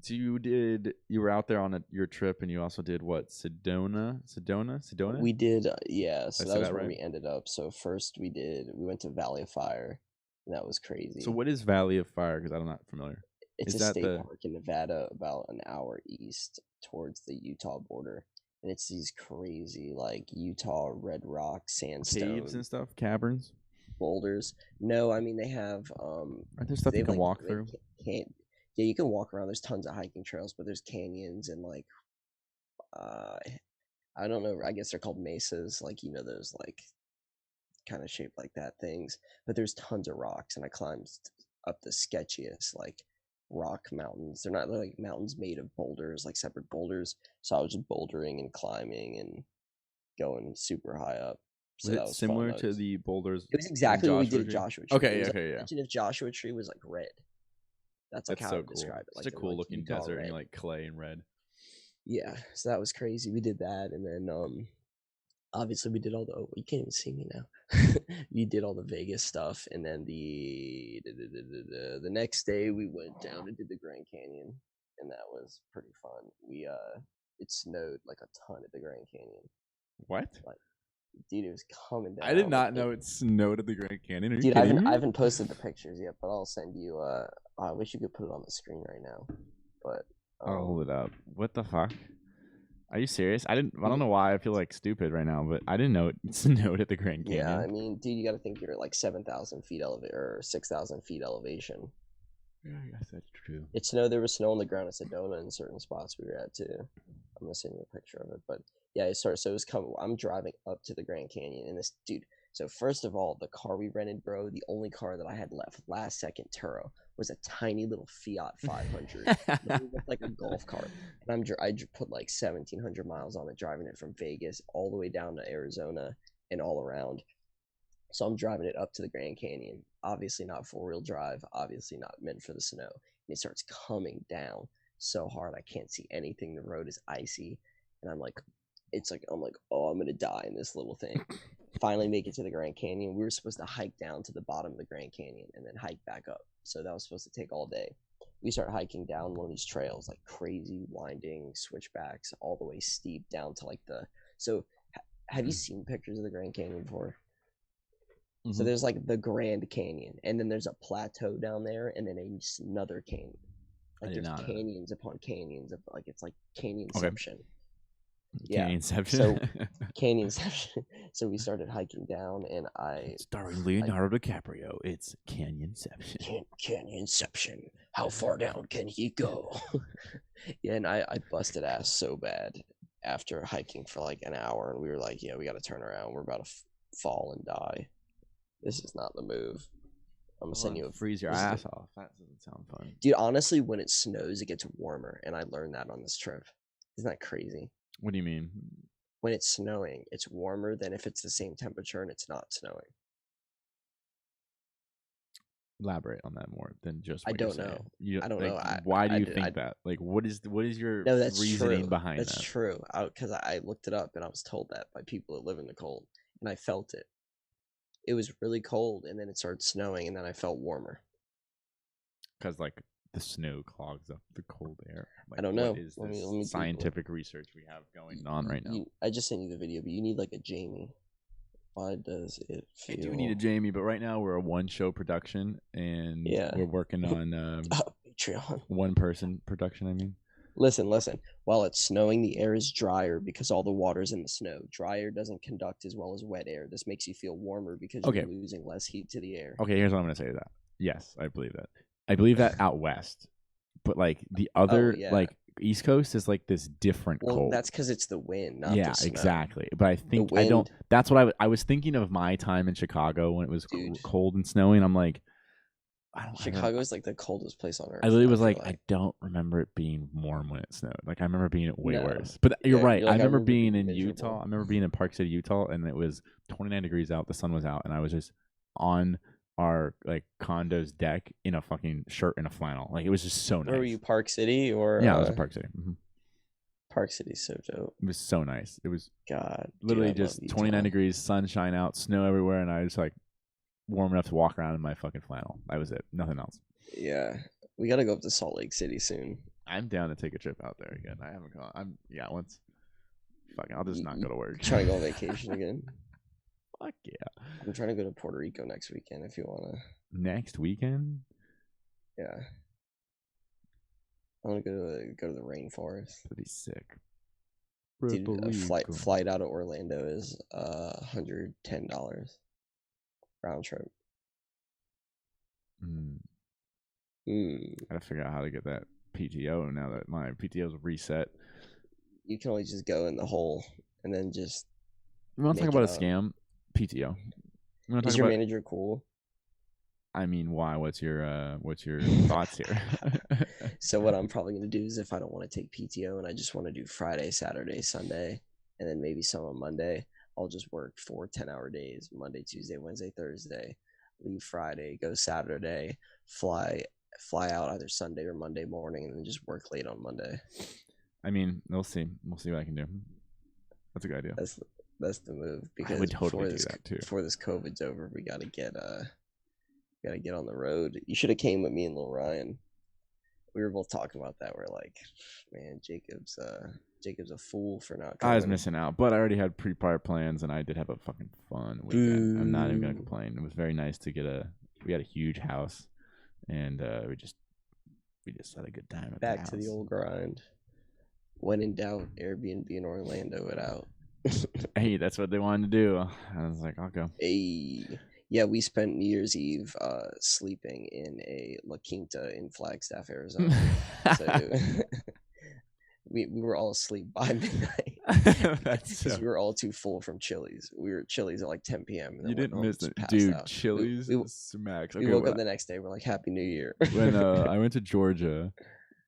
so you were out there on your trip, and you also did what? Sedona? We did, yeah. So that was where right? we ended up. So first we went to Valley of Fire, and that was crazy. So what is Valley of Fire? Because I'm not familiar. It's a state park in Nevada, about an hour east towards the Utah border, and it's these crazy like Utah red rock sandstone caves and stuff, caverns, boulders. No, I mean they have. Are there stuff you can walk through? Yeah, you can walk around. There's tons of hiking trails, but there's canyons and like, I don't know. I guess they're called mesas, like those like kind of shaped like that things. But there's tons of rocks, and I climbed up the sketchiest like rock mountains. They're like mountains made of boulders, like separate boulders. So I was just bouldering and climbing and going super high up. So was it similar to the boulders? It was exactly what we did at Joshua Tree. Okay, yeah. Imagine if Joshua Tree was like red. That's like how I would describe it. It's a cool looking desert, and like clay and red. Yeah, so that was crazy. We did that, and then obviously we did all the. You can't even see me now. We did all the Vegas stuff, and then the next day we went down and did the Grand Canyon, and that was pretty fun. It snowed like a ton at the Grand Canyon. What? Like, dude, it was coming down. I did not know it snowed at the Grand Canyon. Are you dude, kidding me? I haven't posted the pictures yet, but I'll send you. I wish you could put it on the screen right now, but I'll hold it up. What the fuck? Are you serious? I don't know why I feel like stupid right now, but I didn't know it snowed at the Grand Canyon. Yeah, I mean, dude, you got to think you're at like 7,000 feet or 6,000 feet elevation. Yeah, I guess that's true. It snowed. There was snow on the ground at Sedona in certain spots we were at too. I'm gonna send you a picture of it, but yeah, it started. So it was coming. I'm driving up to the Grand Canyon, and this dude. So first of all, the car we rented, bro, the only car that I had left, last second Turo, was a tiny little Fiat 500, like a golf cart. And I put like 1,700 miles on it, driving it from Vegas all the way down to Arizona and all around. So I'm driving it up to the Grand Canyon. Obviously not 4-wheel drive, obviously not meant for the snow. And it starts coming down so hard I can't see anything. The road is icy, and I'm like, oh, I'm gonna die in this little thing. Finally make it to the Grand Canyon. We were supposed to hike down to the bottom of the Grand Canyon and then hike back up. So that was supposed to take all day. We start hiking down one of these trails, like crazy winding switchbacks, all the way steep down to like so have you seen pictures of the Grand Canyon before? Mm-hmm. So there's like the Grand Canyon, and then there's a plateau down there, and then another canyon. Like there's canyons upon canyons of like, it's like Canyonception. Okay. Yeah. Canyonception. So Canyonception. So we started hiking down, and starring Leonardo DiCaprio. It's Canyonception. Canyonception. How far down can he go? Yeah, and I busted ass so bad after hiking for like an hour, and we were like, yeah, we got to turn around. We're about to fall and die. This is not the move. I'm gonna send you freeze your ass off. That doesn't sound fun, dude. Honestly, when it snows, it gets warmer, and I learned that on this trip. Isn't that crazy? What do you mean? When it's snowing, it's warmer than if it's the same temperature and it's not snowing. Elaborate on that more than just what I don't know. I don't know. Why do you think that? Like, what is your reasoning behind that? That's true. Because I looked it up, and I was told that by people that live in the cold, and I felt it. It was really cold, and then it started snowing, and then I felt warmer. Because like the snow clogs up the cold air. Like, I don't know. What is this scientific research we have going on right now? I just sent you the video, but you need like a Jamie. Why does it feel? I do need a Jamie, but right now we're a one-show production, and we're working on Patreon. One-person production. I mean, Listen. While it's snowing, the air is drier because all the water's in the snow. Dry air doesn't conduct as well as wet air. This makes you feel warmer because Okay. you're losing less heat to the air. Okay, here's what I'm gonna say to that. Yes, I believe that. I believe that out west, but like the other, like East Coast is like this different cold. Well, that's because it's the wind, not the snow. Exactly. But I think I don't. That's what I was thinking of my time in Chicago when it was cold and snowy, and I'm like, Chicago is like the coldest place on earth. I literally was like, I don't remember it being warm when it snowed. Like I remember being way worse. But you're right. I remember being in Utah. I remember being in Park City, Utah, and it was 29 degrees out. The sun was out, and I was just on our like condo's deck in a fucking shirt and a flannel. Like it was just so nice. Where were you, Park City or? Yeah, I was in Park City. Park City's so dope. It was so nice. It was literally just 29 degrees, sunshine out, snow everywhere, and I just like warm enough to walk around in my fucking flannel. That was it. Nothing else. Yeah. We got to go up to Salt Lake City soon. I'm down to take a trip out there again. I haven't gone. Once. Fucking, I'll just not go to work. Trying to go on vacation again? Fuck yeah. I'm trying to go to Puerto Rico next weekend if you want to. Next weekend? Yeah. I want to go to the rainforest. That'd be sick. Dude, a flight out of Orlando is $110 round trip. Gotta figure out how to get that PTO now that my PTO's reset. You can only just go in the hole and then just. We want to talk about a scam? PTO. Is your manager cool? I mean, why? What's your thoughts here? So what I'm probably gonna do is if I don't want to take PTO and I just want to do Friday, Saturday, Sunday, and then maybe some on Monday, I'll just work 4 10-hour days: Monday, Tuesday, Wednesday, Thursday. Leave Friday, go Saturday, fly out either Sunday or Monday morning, and then just work late on Monday. I mean, we'll see. We'll see what I can do. That's a good idea. That's the move, because I would totally do that too. Before this COVID's over, we gotta get on the road. You should have came with me and Lil Ryan. We were both talking about that. We're like, man, Jacob's a fool for not coming. I was missing out, but I already had prior plans, and I did have a fucking fun weekend. I'm not even gonna complain. It was very nice to we had a huge house, and we just had a good time. Back to the old grind. When in doubt, Airbnb in Orlando it out. Hey, that's what they wanted to do. I was like, I'll go. Hey. Yeah, we spent New Year's Eve sleeping in a La Quinta in Flagstaff, Arizona. So we were all asleep by midnight because we were all too full from Chili's. We were at Chili's at like 10 p.m. You didn't miss it, dude. Chili's smacks. We woke up the next day. We're like, Happy New Year. When I went to Georgia,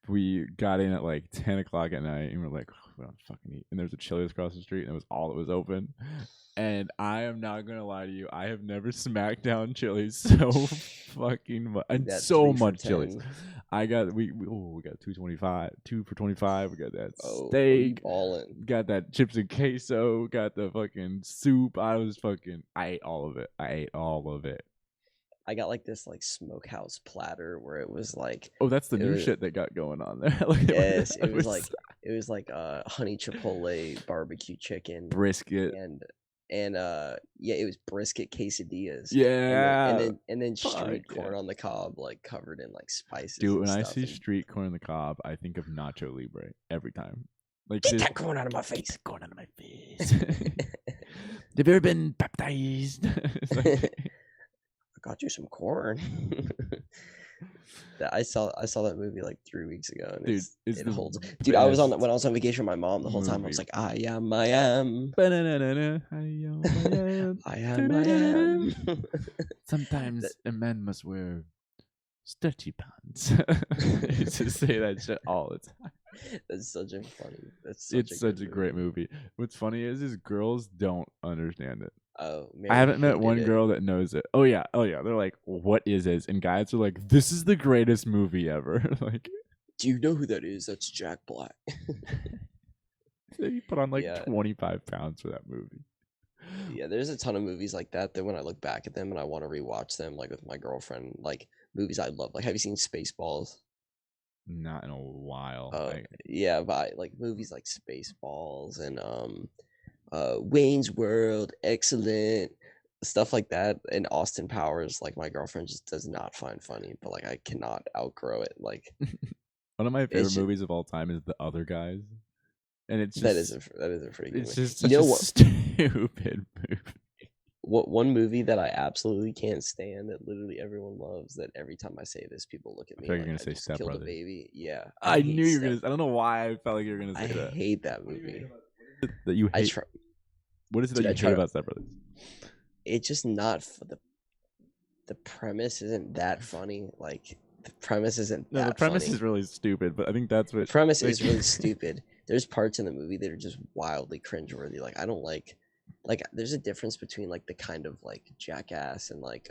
we got in at like 10 o'clock at night, and we're like, we don't fucking eat. And there's a Chili's across the street, and it was all that was open. And I am not gonna lie to you, I have never smacked down Chili's so fucking much, and so much Chili's. We got 225, 2 for $25. We got that steak, got that chips and queso, got the fucking soup. I ate all of it. I got like this like smokehouse platter where it was like, that's the new shit they got going on there. Yes, it was like honey chipotle barbecue chicken brisket and it was brisket quesadillas. Yeah, and then street corn on the cob, like covered in like spices. Dude, when I see street corn on the cob, I think of Nacho Libre every time. Like, get that corn out of my face. Get that corn out of my face. Have you ever been baptized? I got you some corn. I saw that movie like 3 weeks ago, and dude, it holds. Dude, when I was on vacation with my mom the whole time. I was like, I am. I am. Sometimes a man must wear stretchy pants. I used to say that shit all the time. That's such a great movie. What's funny is girls don't understand it. Oh, I haven't met one girl that knows it. Oh yeah. They're like, "What is this?" And guys are like, "This is the greatest movie ever." Like, do you know who that is? That's Jack Black. So you put on like 25 pounds for that movie. Yeah, there's a ton of movies like that when I look back at them and I want to rewatch them, like with my girlfriend. Like movies I love. Like, have you seen Spaceballs? Not in a while. Yeah, but like movies like Spaceballs and Wayne's World, excellent stuff like that. And Austin Powers, like my girlfriend just does not find funny, but like I cannot outgrow it. Like One of my favorite It's just, movies of all time is The Other Guys, and that is a pretty good it's movie. just You such know a what? stupid movie. What one movie that I absolutely can't stand that literally everyone loves that every time I say this, people look at I me feel like you're like gonna I say just Step killed a Brothers. baby. Yeah, I I knew hate you were Step. gonna. I don't know why I felt like you were gonna I say that. hate that movie. That you I hate. try, What is it that dude. I you try hate to. about Step Brothers? It's just not for the premise isn't that funny. Like the premise isn't No, the that premise funny. is really stupid, but I think that's The what premise like is really stupid. There's parts in the movie that are just wildly cringeworthy. Like I don't like there's a difference between like the kind of like Jackass and like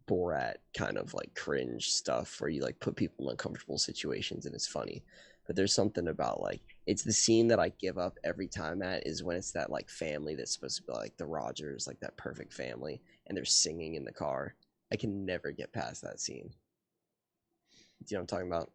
Borat kind of like cringe stuff where you like put people in uncomfortable situations and it's funny. But there's something about like it's the scene that I give up every time at is when it's that like family that's supposed to be like the Rogers, like that perfect family, and they're singing in the car. I can never get past that scene. Do you know what I'm talking about?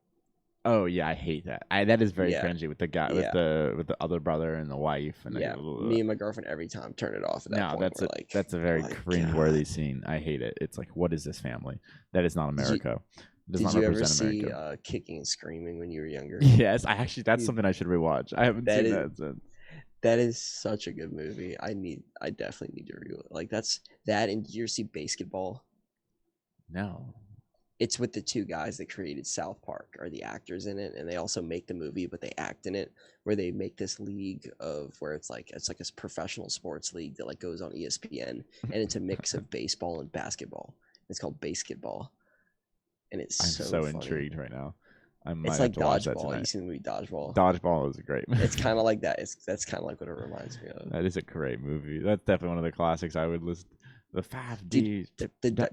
Oh yeah, I hate that. That is very Yeah, cringy with the guy yeah, with the other brother and the wife and like, yeah. Me and my girlfriend every time turn it off at that no, point. We're like, that's a oh very my cringe-worthy god. scene. I hate it. It's like, what is this family? That is not Did you America. It does did not you ever represent see America. Kicking and Screaming when you were younger? Yes, I actually that's Dude, something I should rewatch. I haven't that seen is that since. that is such a good movie. I definitely need to review it. Like that's that and did you ever see Basketball? No. It's with the two guys that created South Park are the actors in it, and they also make the movie, but they act in it. Where they make this league of where it's like a professional sports league that like goes on ESPN, and it's a mix of baseball and basketball. It's called Basketball, and it's I'm so so funny. intrigued right now. I It's might have like to watch that Dodgeball. You tonight. seen the movie Dodgeball? Dodgeball is a great movie. It's kind of like that. It's that's kind of like what it reminds me of. That is a great movie. That's definitely one of the classics I would list. The five Dude, D's. the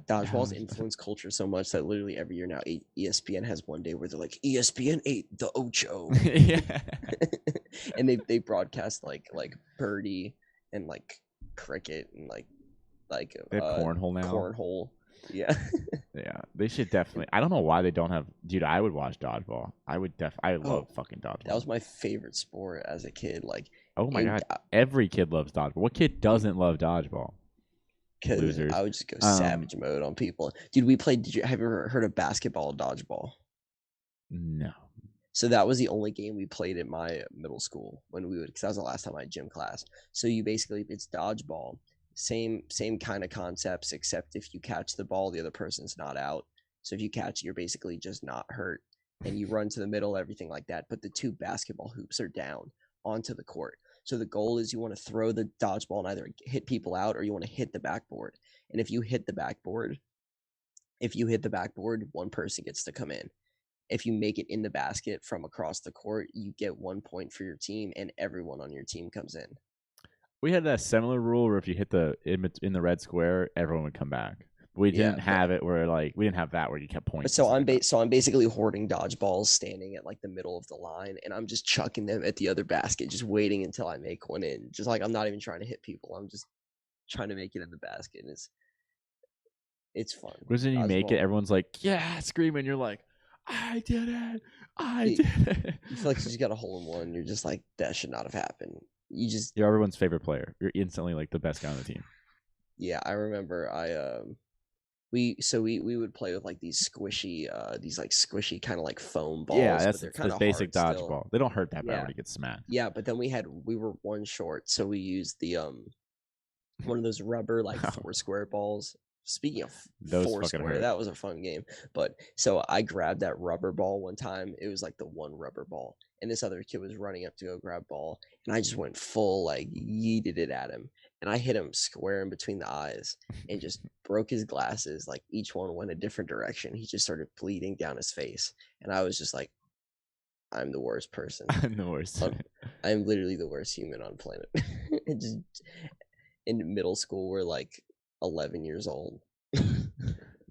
dodgeballs influence culture so much that literally every year now ESPN has one day where they're like ESPN 8 the Ocho, Yeah. and they broadcast like birdie and like cricket and like They have cornhole now. cornhole. Yeah. Yeah, they should definitely. I don't know why they don't have. Dude, I would watch dodgeball. I Oh, love fucking that was dodgeball. my favorite sport as a kid. Like, Oh my and god, every kid loves dodgeball. What kid doesn't love dodgeball? because I Losers. would just go Um, savage mode on people. Dude, we played. Did you have you ever heard of basketball dodgeball? no. So that was the only game we played at my middle school when we would, because that was the last time I had gym class. So you basically, it's dodgeball, same kind of concepts, except if you catch the ball, the other person's not out. So if you catch it, you're basically just not hurt, and you run to the middle, everything like that. But the two basketball hoops are down onto the court. So the goal is you want to throw the dodgeball and either hit people out or you want to hit the backboard. And if you hit the backboard, one person gets to come in. If you make it in the basket from across the court, you get 1 point for your team, and everyone on your team comes in. We had a similar rule where if you hit the in the red square, everyone would come back. But we Yeah, didn't have it where like we didn't have that where you kept but points. so I'm basically hoarding dodgeballs, standing at like the middle of the line, and I'm just chucking them at the other basket, just waiting until I make one in. Just like I'm not even trying to hit people, I'm just trying to make it in the basket. And it's fun. Because when you make it, Dodgeball. everyone's like, "Yeah!" screaming. You're like, "I did it! I You, did it!" you feel like you just got a hole in one. You're just like that should not have happened. You just You're everyone's favorite player. You're instantly like the best guy on the team. yeah. I remember we would play with like these like squishy kind of like foam Yeah, balls, but they're kind that's of basic hard still. dodgeball. They don't hurt that bad Yeah, when you get smacked. yeah. But then we were one short, so we used the one of those rubber like four square balls. Speaking of Those four fucking square, hurt. that was a fun game. But so I grabbed that rubber ball one time. It was like the one rubber ball, and this other kid was running up to go grab ball, and I just went full like yeeted it at him, and I hit him square in between the eyes, and just broke his glasses. Like each one went a different direction. He just started bleeding down his face, and I was just like, I'm the worst person. I'm the worst. I'm literally the worst human on planet. It just in middle school, we're like 11 years old.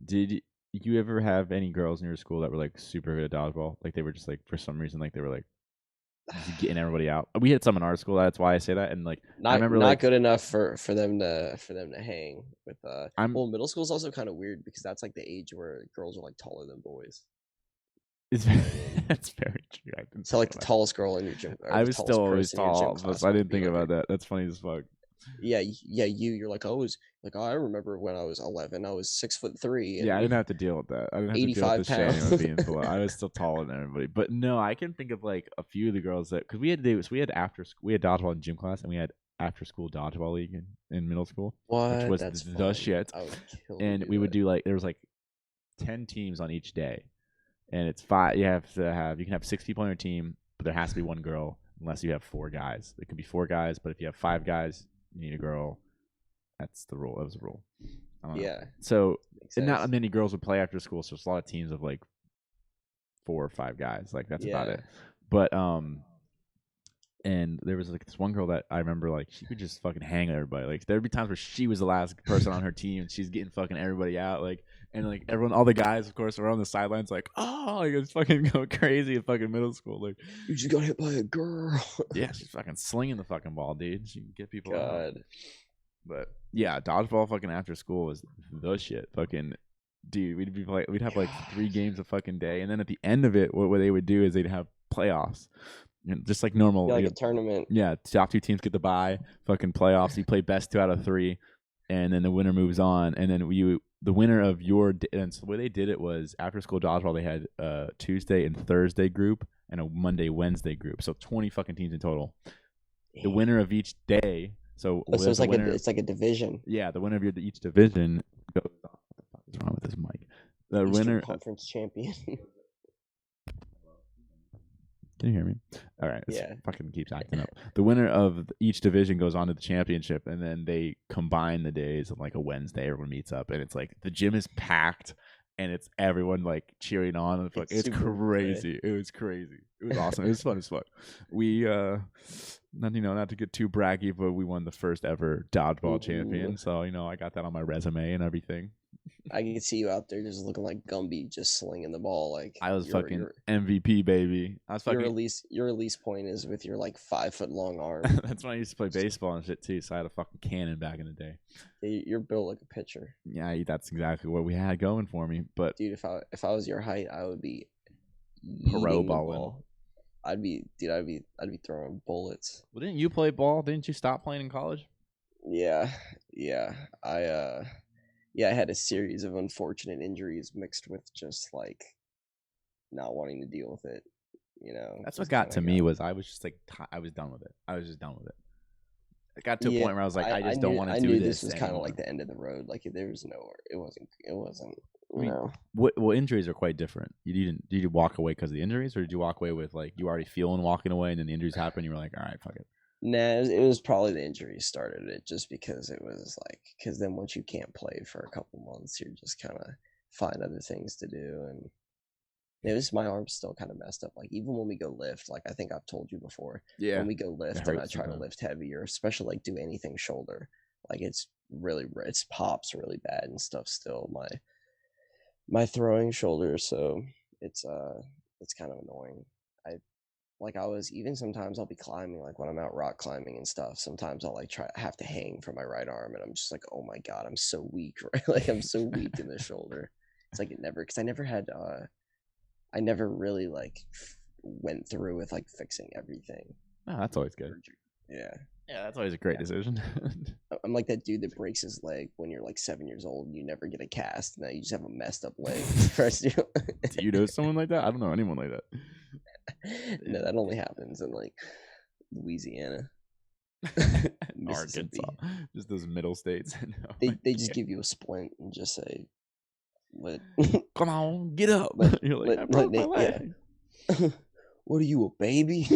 Did you ever have any girls in your school that were like super good at dodgeball? Like they were just like for some reason like they were like just getting everybody out. We had some in our school. That's why I say that. And like I remember Not like good enough for them to hang with I'm. well, middle school is also kind of weird because that's like the age where girls are like taller than boys. It's You know what I mean? that's very true. So like the tallest girl in your gym, or I the was tallest still always person in your gym tall, class but I would didn't be think like about that. That's funny as fuck. Yeah, you're like, I remember when I was 11, I was 6'3" Yeah, I and didn't have to deal with that. I didn't have to deal with the 85 shame pounds. of being below. I was still taller than everybody. But no, I can think of like a few of the girls that because we had to do. So we had after school, we had dodgeball in gym class, and we had after school dodgeball league in middle school, which What? was That's the fun. shit. I would kill to And do we would that. do like there was like 10 teams on each day, and it's five. You can have 6 people on your team, but there has to be one girl unless you have 4 guys. It could be 4 guys, but if you have 5 guys, you need a girl. That's the rule. That was the rule. I don't know. Yeah, So makes and not sense. many girls would play after school, so it's a lot of teams of like 4 or 5 guys. Like that's about Yeah. it. But and there was like this one girl that I remember like she could just fucking hang everybody. Like there'd be times where she was the last person on her team and she's getting fucking everybody out. Like and like everyone, all the guys, of course, are on the sidelines. Like like it's fucking go crazy in fucking middle school. Like You just got hit by a girl. yeah, she's fucking slinging the fucking ball, dude. She can get people out. God. But yeah, dodgeball fucking after school was the shit. Fucking dude, we'd have like 3 games a fucking day, and then at the end of it, what they would do is they'd have playoffs, just like normal. Yeah, like a tournament. Yeah, top 2 teams get the bye. Fucking playoffs. You play best 2 out of 3, and then the winner moves on. And then the winner of and so the way they did it was after school dodgeball. They had a Tuesday and Thursday group and a Monday Wednesday group. So 20 fucking teams in total. The winner of each day. So it's like it's like a division. Yeah, the winner of each division goes on. What the fuck is wrong with this mic? The Eastern winner Conference champion. Can you hear me? All right. Yeah. Fucking keeps acting up. The winner of each division goes on to the championship, and then they combine the days on like a Wednesday. Everyone meets up, and it's like the gym is packed, and it's everyone like cheering on. And it's crazy. It was crazy. It was awesome. It was fun as fuck. We not to get too braggy, but we won the first ever dodgeball champion. So I got that on my resume and everything. I can see you out there just looking like Gumby, just slinging the ball. Like I was fucking MVP, baby. I was fucking. Your release point is with your like 5-foot long arm. That's when I used to play baseball and shit too. So I had a fucking cannon back in the day. You're built like a pitcher. Yeah, that's exactly what we had going for me. But dude, if I was your height, I would be pro balling. I'd be throwing bullets. Well, didn't you play ball? Didn't you stop playing in college? Yeah. I had a series of unfortunate injuries mixed with just like not wanting to deal with it. That's what got to me was I was just like I was done with it. I was just done with it. It got to a point where I was like, I just don't want to do this. I knew this was kind of like the end of the road. Like there was nowhere. It wasn't. Well, injuries are quite different. Did you walk away because of the injuries, or did you walk away with like you already feeling walking away, and then the injuries happen, and you were like, all right, fuck it. Nah, it was probably the injuries started it, just because it was like, because then once you can't play for a couple months, you're just kind of find other things to do, and my arm's still kind of messed up. Like even when we go lift, like I think I've told you before, when we go lift and I try to lift heavier, especially like do anything shoulder, like it pops really bad and stuff. Still my throwing shoulder, so it's kind of annoying. Sometimes I'll be climbing, like when I'm out rock climbing and stuff, sometimes I'll like have to hang from my right arm, and I'm just like, oh my god, I'm so weak, right? Like I'm so weak in the shoulder. It's like because I never really like went through with like fixing everything. Oh, that's always good. Yeah, that's always a great decision. I'm like that dude that breaks his leg when you're like 7 years old and you never get a cast. Now you just have a messed up leg. Do you know someone like that? I don't know anyone like that. No, that only happens in like Louisiana, Arkansas, just those middle states. They just give you a splint and just say, "Come on, get up." You're like, I broke my leg. Yeah. What are you, a baby?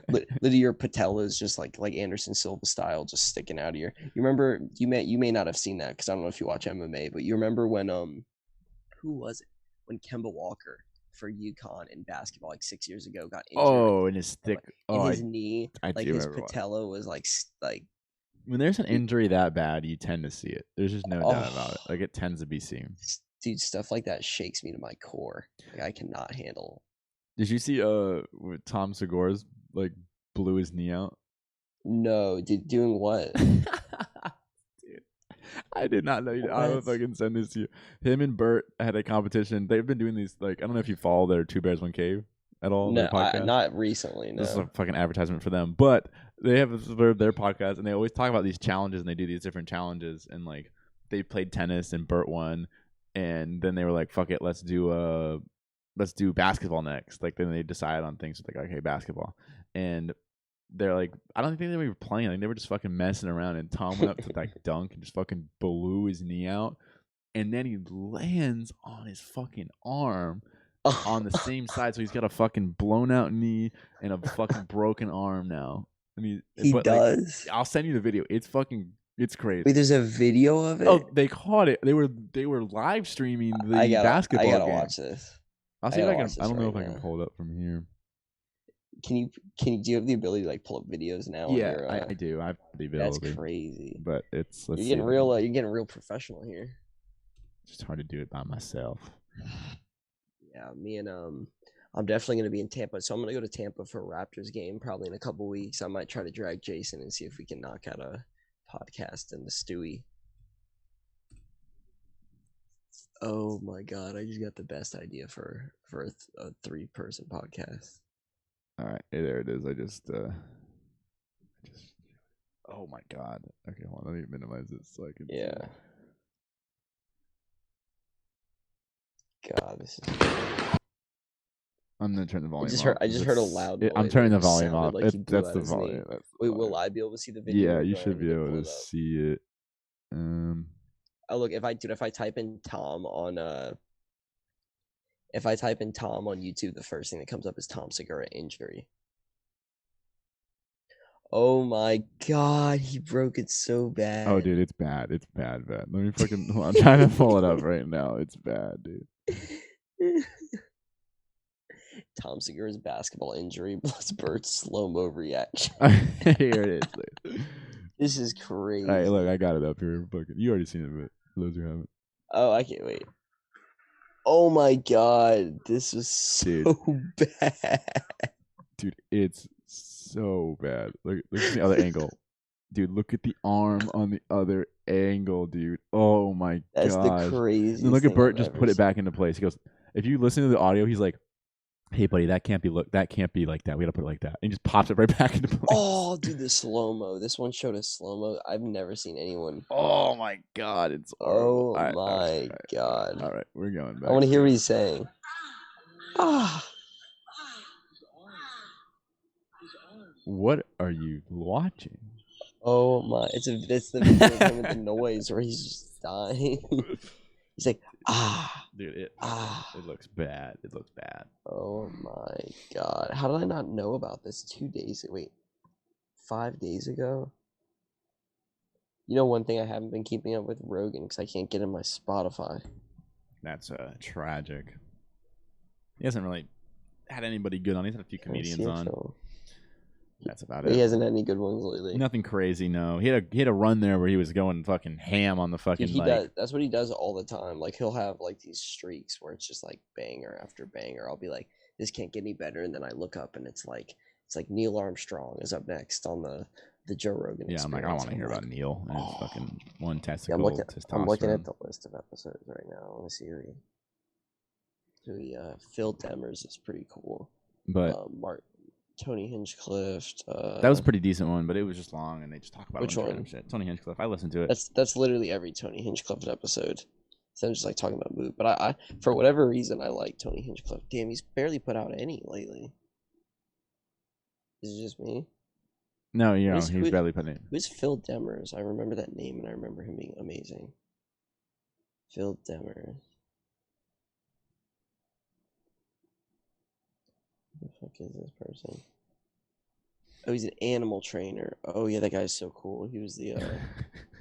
Literally, your patella is just like Anderson Silva style, just sticking out of your. You remember? You may not have seen that because I don't know if you watch MMA, but you remember when who was it? When Kemba Walker for UConn in basketball like 6 years ago got injured. Oh, in his thick, in his knee, like his patella was like. When there's an injury that bad, you tend to see it. There's just no doubt about it. Like it tends to be seen. Dude, stuff like that shakes me to my core. Like I cannot handle. Did you see Tom Segura's like blew his knee out? No, doing what? Dude, I did not know. I don't know if I can send this to you. Him and Bert had a competition. They've been doing these like I don't know if you follow their Two Bears One Cave. at all? No, their podcast? Not recently. No. This is a fucking advertisement for them, but they have their podcast, and they always talk about these challenges, and they do these different challenges, and like they played tennis, and Bert won, and then they were like, "Fuck it, let's do basketball next." Like then they decided on things like, okay, basketball, and they're like, I don't think they were playing. Like they were just fucking messing around, and Tom went up to like dunk and just fucking blew his knee out, and then he lands on his fucking arm on the same side, so he's got a fucking blown out knee and a fucking broken arm now. I mean, he does. Like, I'll send you the video. It's crazy. Wait, there's a video of it? Oh, they caught it. They were live streaming the basketball game. I gotta watch this. I'll see if I can. I don't know if I can pull it up from here. Do you have the ability to like pull up videos now? Yeah, I do. I have the ability. That's crazy. But you're getting real professional here. It's just hard to do it by myself. Yeah, me and I'm definitely gonna be in Tampa, so I'm gonna go to Tampa for a Raptors game probably in a couple weeks. I might try to drag Jason and see if we can knock out a podcast in the Stewie. Oh my god, I just got the best idea for a 3-person podcast. All right, hey, there it is. I just oh my god. Okay, hold on. Let me minimize it so I can. Yeah. God, this is. I'm gonna turn the volume off. I just heard a loud noise. I'm turning the volume off. Like that's the volume. Wait, will I be able to see the video? Yeah, you should be able to see it. Oh look, if I type in Tom on if I type in Tom on YouTube, the first thing that comes up is Tom Segura injury. Oh my god, he broke it so bad. Oh dude, it's bad. It's bad. Let me fucking. I'm trying to pull it up right now. It's bad, dude. Tom Segura's basketball injury plus Bert's slow-mo reaction. Here it is. This is crazy. All right, look, I got it up here. You already seen it, but those who haven't. Oh, I can't wait. Oh my god, this is so bad. Dude, it's so bad. Look at the other angle. Dude, look at the arm on the other angle, dude. Oh my god. That's the craziest thing. Look at Bert just put it back into place. He goes, if you listen to the audio, he's like, hey buddy, that can't be like that. We gotta put it like that. And he just pops it right back into place. Oh, dude, the slow-mo. This one showed a slow-mo. I've never seen anyone. Oh my god, it's horrible. Oh my god. All right, we're going back. I want to hear what he's saying. Ah. What are you watching? Oh my! It's the video of him with the noise where he's just dying. He's like, dude, it looks bad. It looks bad. Oh my god! How did I not know about this 5 days ago? You know, one thing I haven't been keeping up with Rogan because I can't get in my Spotify. That's tragic. He hasn't really had anybody good on. He's had a few comedians on. That's about it. He hasn't had any good ones lately. Nothing crazy, no. He had a run there where he was going fucking ham on the fucking. Dude, that's what he does all the time. Like he'll have like these streaks where it's just like banger after banger. I'll be like, this can't get any better, and then I look up and it's like Neil Armstrong is up next on the Joe Rogan. Yeah, I'm like, I don't want to hear about Neil and his fucking one testicle. Yeah, I'm looking at the list of episodes right now. I want to see Phil Demers is pretty cool. But Tony Hinchcliffe. That was a pretty decent one, but it was just long, and they just talk about which one? Shit. Tony Hinchcliffe. I listened to it. That's literally every Tony Hinchcliffe episode. So I'm just like talking about mood, but I for whatever reason I like Tony Hinchcliffe. Damn, he's barely put out any lately. Is it just me? No, he's barely put in. Who's Phil Demers? I remember that name, and I remember him being amazing. Phil Demers. Who the fuck is this person? Oh, he's an animal trainer. Oh yeah, that guy's so cool. He was the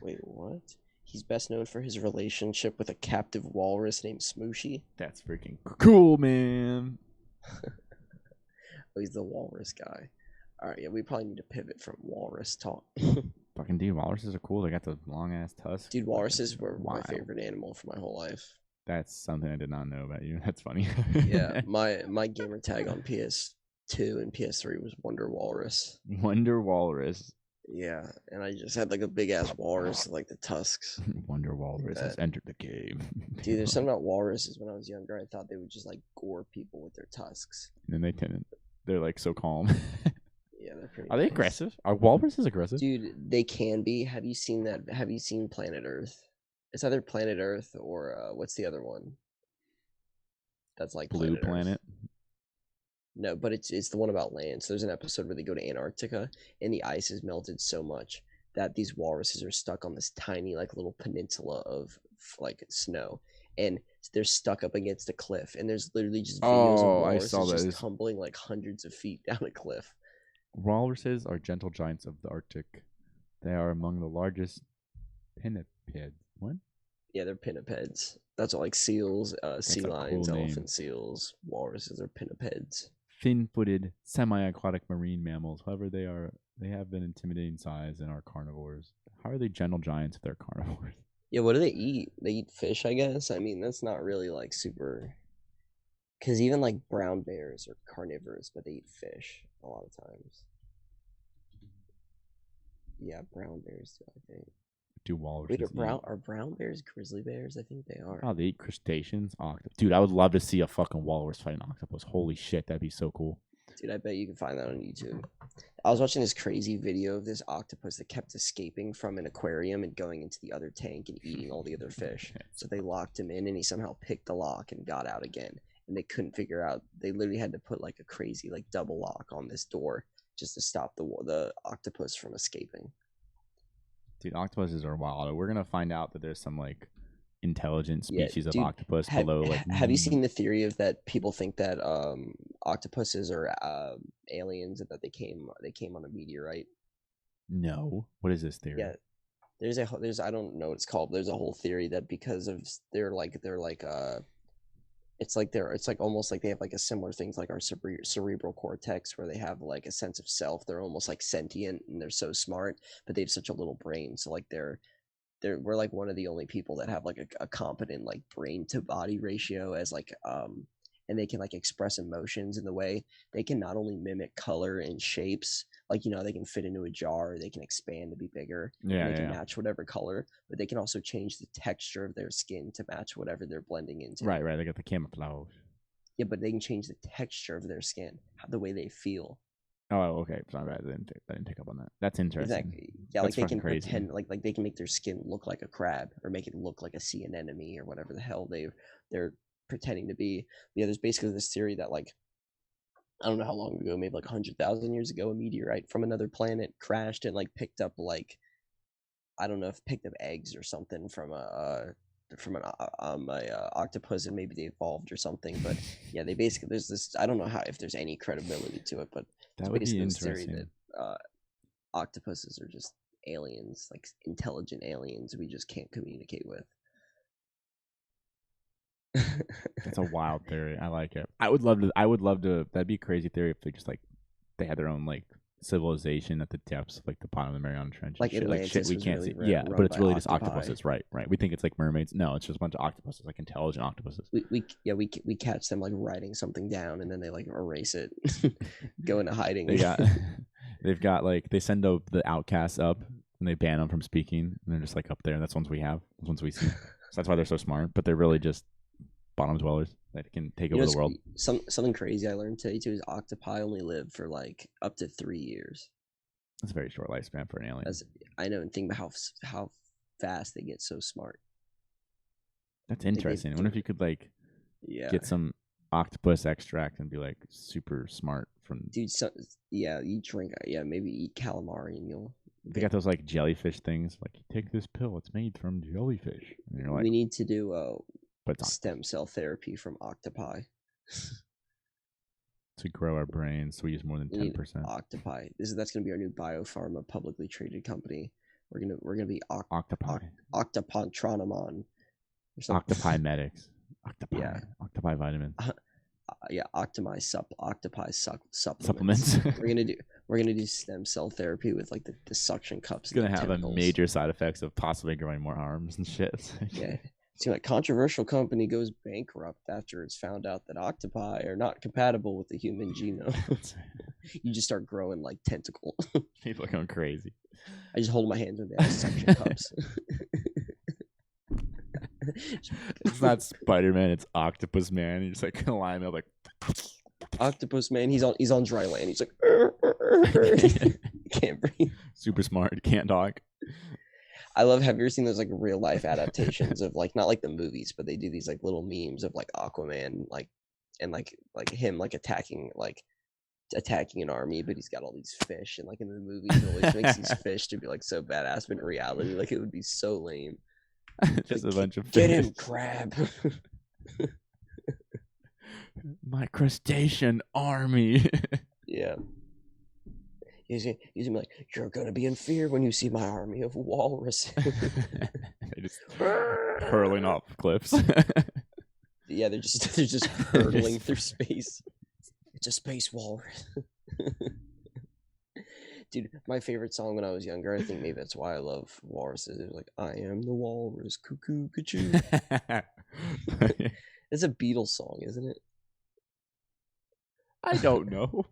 wait, what? He's best known for his relationship with a captive walrus named Smooshy. That's freaking cool, man. Oh, he's the walrus guy. All right, yeah, we probably need to pivot from walrus talk. Fucking dude, walruses are cool. They got the long ass tusks. Dude, walruses were my favorite animal for my whole life. That's something I did not know about you. That's funny. Yeah, my gamer tag on PS2 and PS3 was Wonder Walrus. Wonder Walrus. Yeah, and I just had like a big ass walrus, like the tusks. Wonder Walrus has entered the game. Dude, there's something about walruses. When I was younger, I thought they would just like gore people with their tusks. And they tend they're like so calm. Yeah, they're pretty. Are they aggressive? Are walruses aggressive? Dude, they can be. Have you seen that? Have you seen Planet Earth? It's either Planet Earth or what's the other one? That's like Blue Planet. No, but it's the one about land. So there's an episode where they go to Antarctica and the ice is melted so much that these walruses are stuck on this tiny like little peninsula of like snow, and they're stuck up against a cliff. And there's literally just videos of walruses just tumbling like hundreds of feet down a cliff. Walruses are gentle giants of the Arctic. They are among the largest pinnipeds. What? Yeah, they're pinnipeds. That's all like seals, sea lions, elephant seals, walruses are pinnipeds. Fin-footed, semi-aquatic marine mammals. However, they have an intimidating size and are carnivores. How are they gentle giants if they're carnivores? Yeah, what do they eat? They eat fish, I guess. I mean, that's not really like super. Because even like brown bears are carnivores, but they eat fish a lot of times. Yeah, brown bears, I think. Do walruses? Wait, are brown bears grizzly bears? I think they are. Oh, they eat crustaceans. Dude, I would love to see a fucking walrus fight an octopus. Holy shit, that'd be so cool. Dude, I bet you can find that on YouTube. I was watching this crazy video of this octopus that kept escaping from an aquarium and going into the other tank and eating all the other fish. So they locked him in, and he somehow picked the lock and got out again. And they couldn't figure out. They literally had to put like a crazy like double lock on this door just to stop the octopus from escaping. Dude, octopuses are wild. We're gonna find out that there's some like intelligent species of octopus below. Like, have you seen the theory of that people think that octopuses are aliens and that they came on a meteorite? No. What is this theory? Yeah, there's I don't know what it's called. But there's a whole theory that because of they're like it's like almost like they have like a similar things like our cerebral cortex where they have like a sense of self. They're almost like sentient and they're so smart, but they have such a little brain. So like we're like one of the only people that have like a competent like brain to body ratio as like and they can like express emotions in the way they can not only mimic color and shapes, like they can fit into a jar, they can expand to be bigger, they can match whatever color, but they can also change the texture of their skin to match whatever they're blending into. Right, they got the camouflage. Yeah, but they can change the texture of their skin, the way they feel. Oh, okay. Sorry, I didn't pick up on that. That's interesting. Exactly. Yeah, that's like they can crazy. pretend like they can make their skin look like a crab or make it look like a sea anemone or whatever the hell they're pretending to be. Yeah, there's basically this theory that like I don't know how long ago, maybe like 100,000 years ago, a meteorite from another planet crashed and like picked up like I don't know if picked up eggs or something from an octopus, and maybe they evolved or something. But yeah, they basically there's this. I don't know if there's any credibility to it, but that would be interesting. Theory that octopuses are just aliens, like intelligent aliens we just can't communicate with. That's a wild theory. I like it. I would love to. That'd be a crazy theory if they had their own like civilization at the depths of like the bottom of the Mariana Trench. Like shit we can't see. Yeah, but it's really just octopuses, right? We think it's like mermaids. No, it's just a bunch of octopuses, like intelligent octopuses. We catch them like writing something down and then they like erase it, go into hiding. They've got like they send the outcasts up and they ban them from speaking, and they're just like up there. And that's ones we have, that's ones we see. So that's why they're so smart. But they're really just bottom dwellers that can take over the world. Something crazy I learned today too is octopi only live for like up to 3 years. That's a very short lifespan for an alien. I know, and think about how fast they get so smart. That's interesting. I wonder if you could like get some octopus extract and be like super smart from. Dude, you drink. Yeah, maybe eat calamari and you'll. They got those like jellyfish things. Like, you take this pill, it's made from jellyfish. And you're like, we need to do stem cell therapy from octopi to grow our brains. So we use more than 10%. Octopi. That's gonna be our new biopharma publicly traded company. We're gonna be Octopi. Octopontronomon. Octopi medics. Octopi. Yeah. Octopi vitamins. Octopi supplements. we're gonna do stem cell therapy with like the suction cups. It's gonna have a major side effects of possibly growing more arms and shit. Yeah. See, like controversial company goes bankrupt after it's found out that octopi are not compatible with the human genome. You just start growing like tentacle. People are going crazy. I just hold my hands when they have suction cups. It's not Spider-Man, it's Octopus Man. He's like gonna line up like Octopus Man. He's on dry land. He's like can't breathe. Super smart. Can't talk. I love. Have you ever seen those like real life adaptations of like not like the movies, but they do these like little memes of like Aquaman like and like him like attacking an army, but he's got all these fish, and like in the movies it always makes these fish to be like so badass, but in reality like it would be so lame. Just like, a bunch of fish. Get him, crab. My crustacean army. Yeah. He's gonna be like, you're gonna be in fear when you see my army of walrus. They just hurling off cliffs. Yeah, they're just hurtling through space. It's a space walrus. Dude, my favorite song when I was younger, I think maybe that's why I love walruses. It was like, I am the walrus, cuckoo, cuckoo. It's a Beatles song, isn't it? I don't know.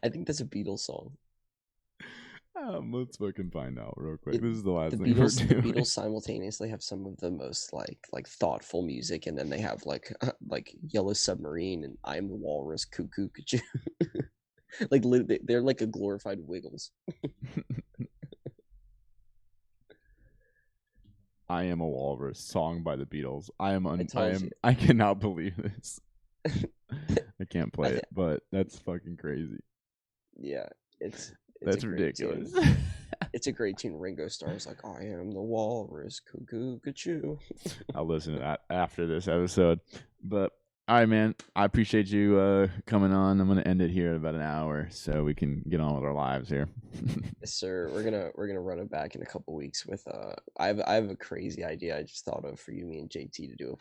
I think that's a Beatles song. Let's fucking find out real quick. This is the last thing The Beatles simultaneously have some of the most like thoughtful music, and then they have like Yellow Submarine and I'm the Walrus, cuckoo, cuckoo. Like they're like a glorified Wiggles. I am a walrus, song by the Beatles. I cannot believe this. I can't play it, but that's fucking crazy. Yeah, that's ridiculous. It's a great tune. Ringo Starr's like, I am the walrus, cuckoo, cuckoo. I'll listen to that after this episode. But all right, man, I appreciate you coming on. I'm gonna end it here in about an hour so we can get on with our lives here. Yes, sir. We're gonna run it back in a couple weeks with I have a crazy idea I just thought of for you, me, and JT to do a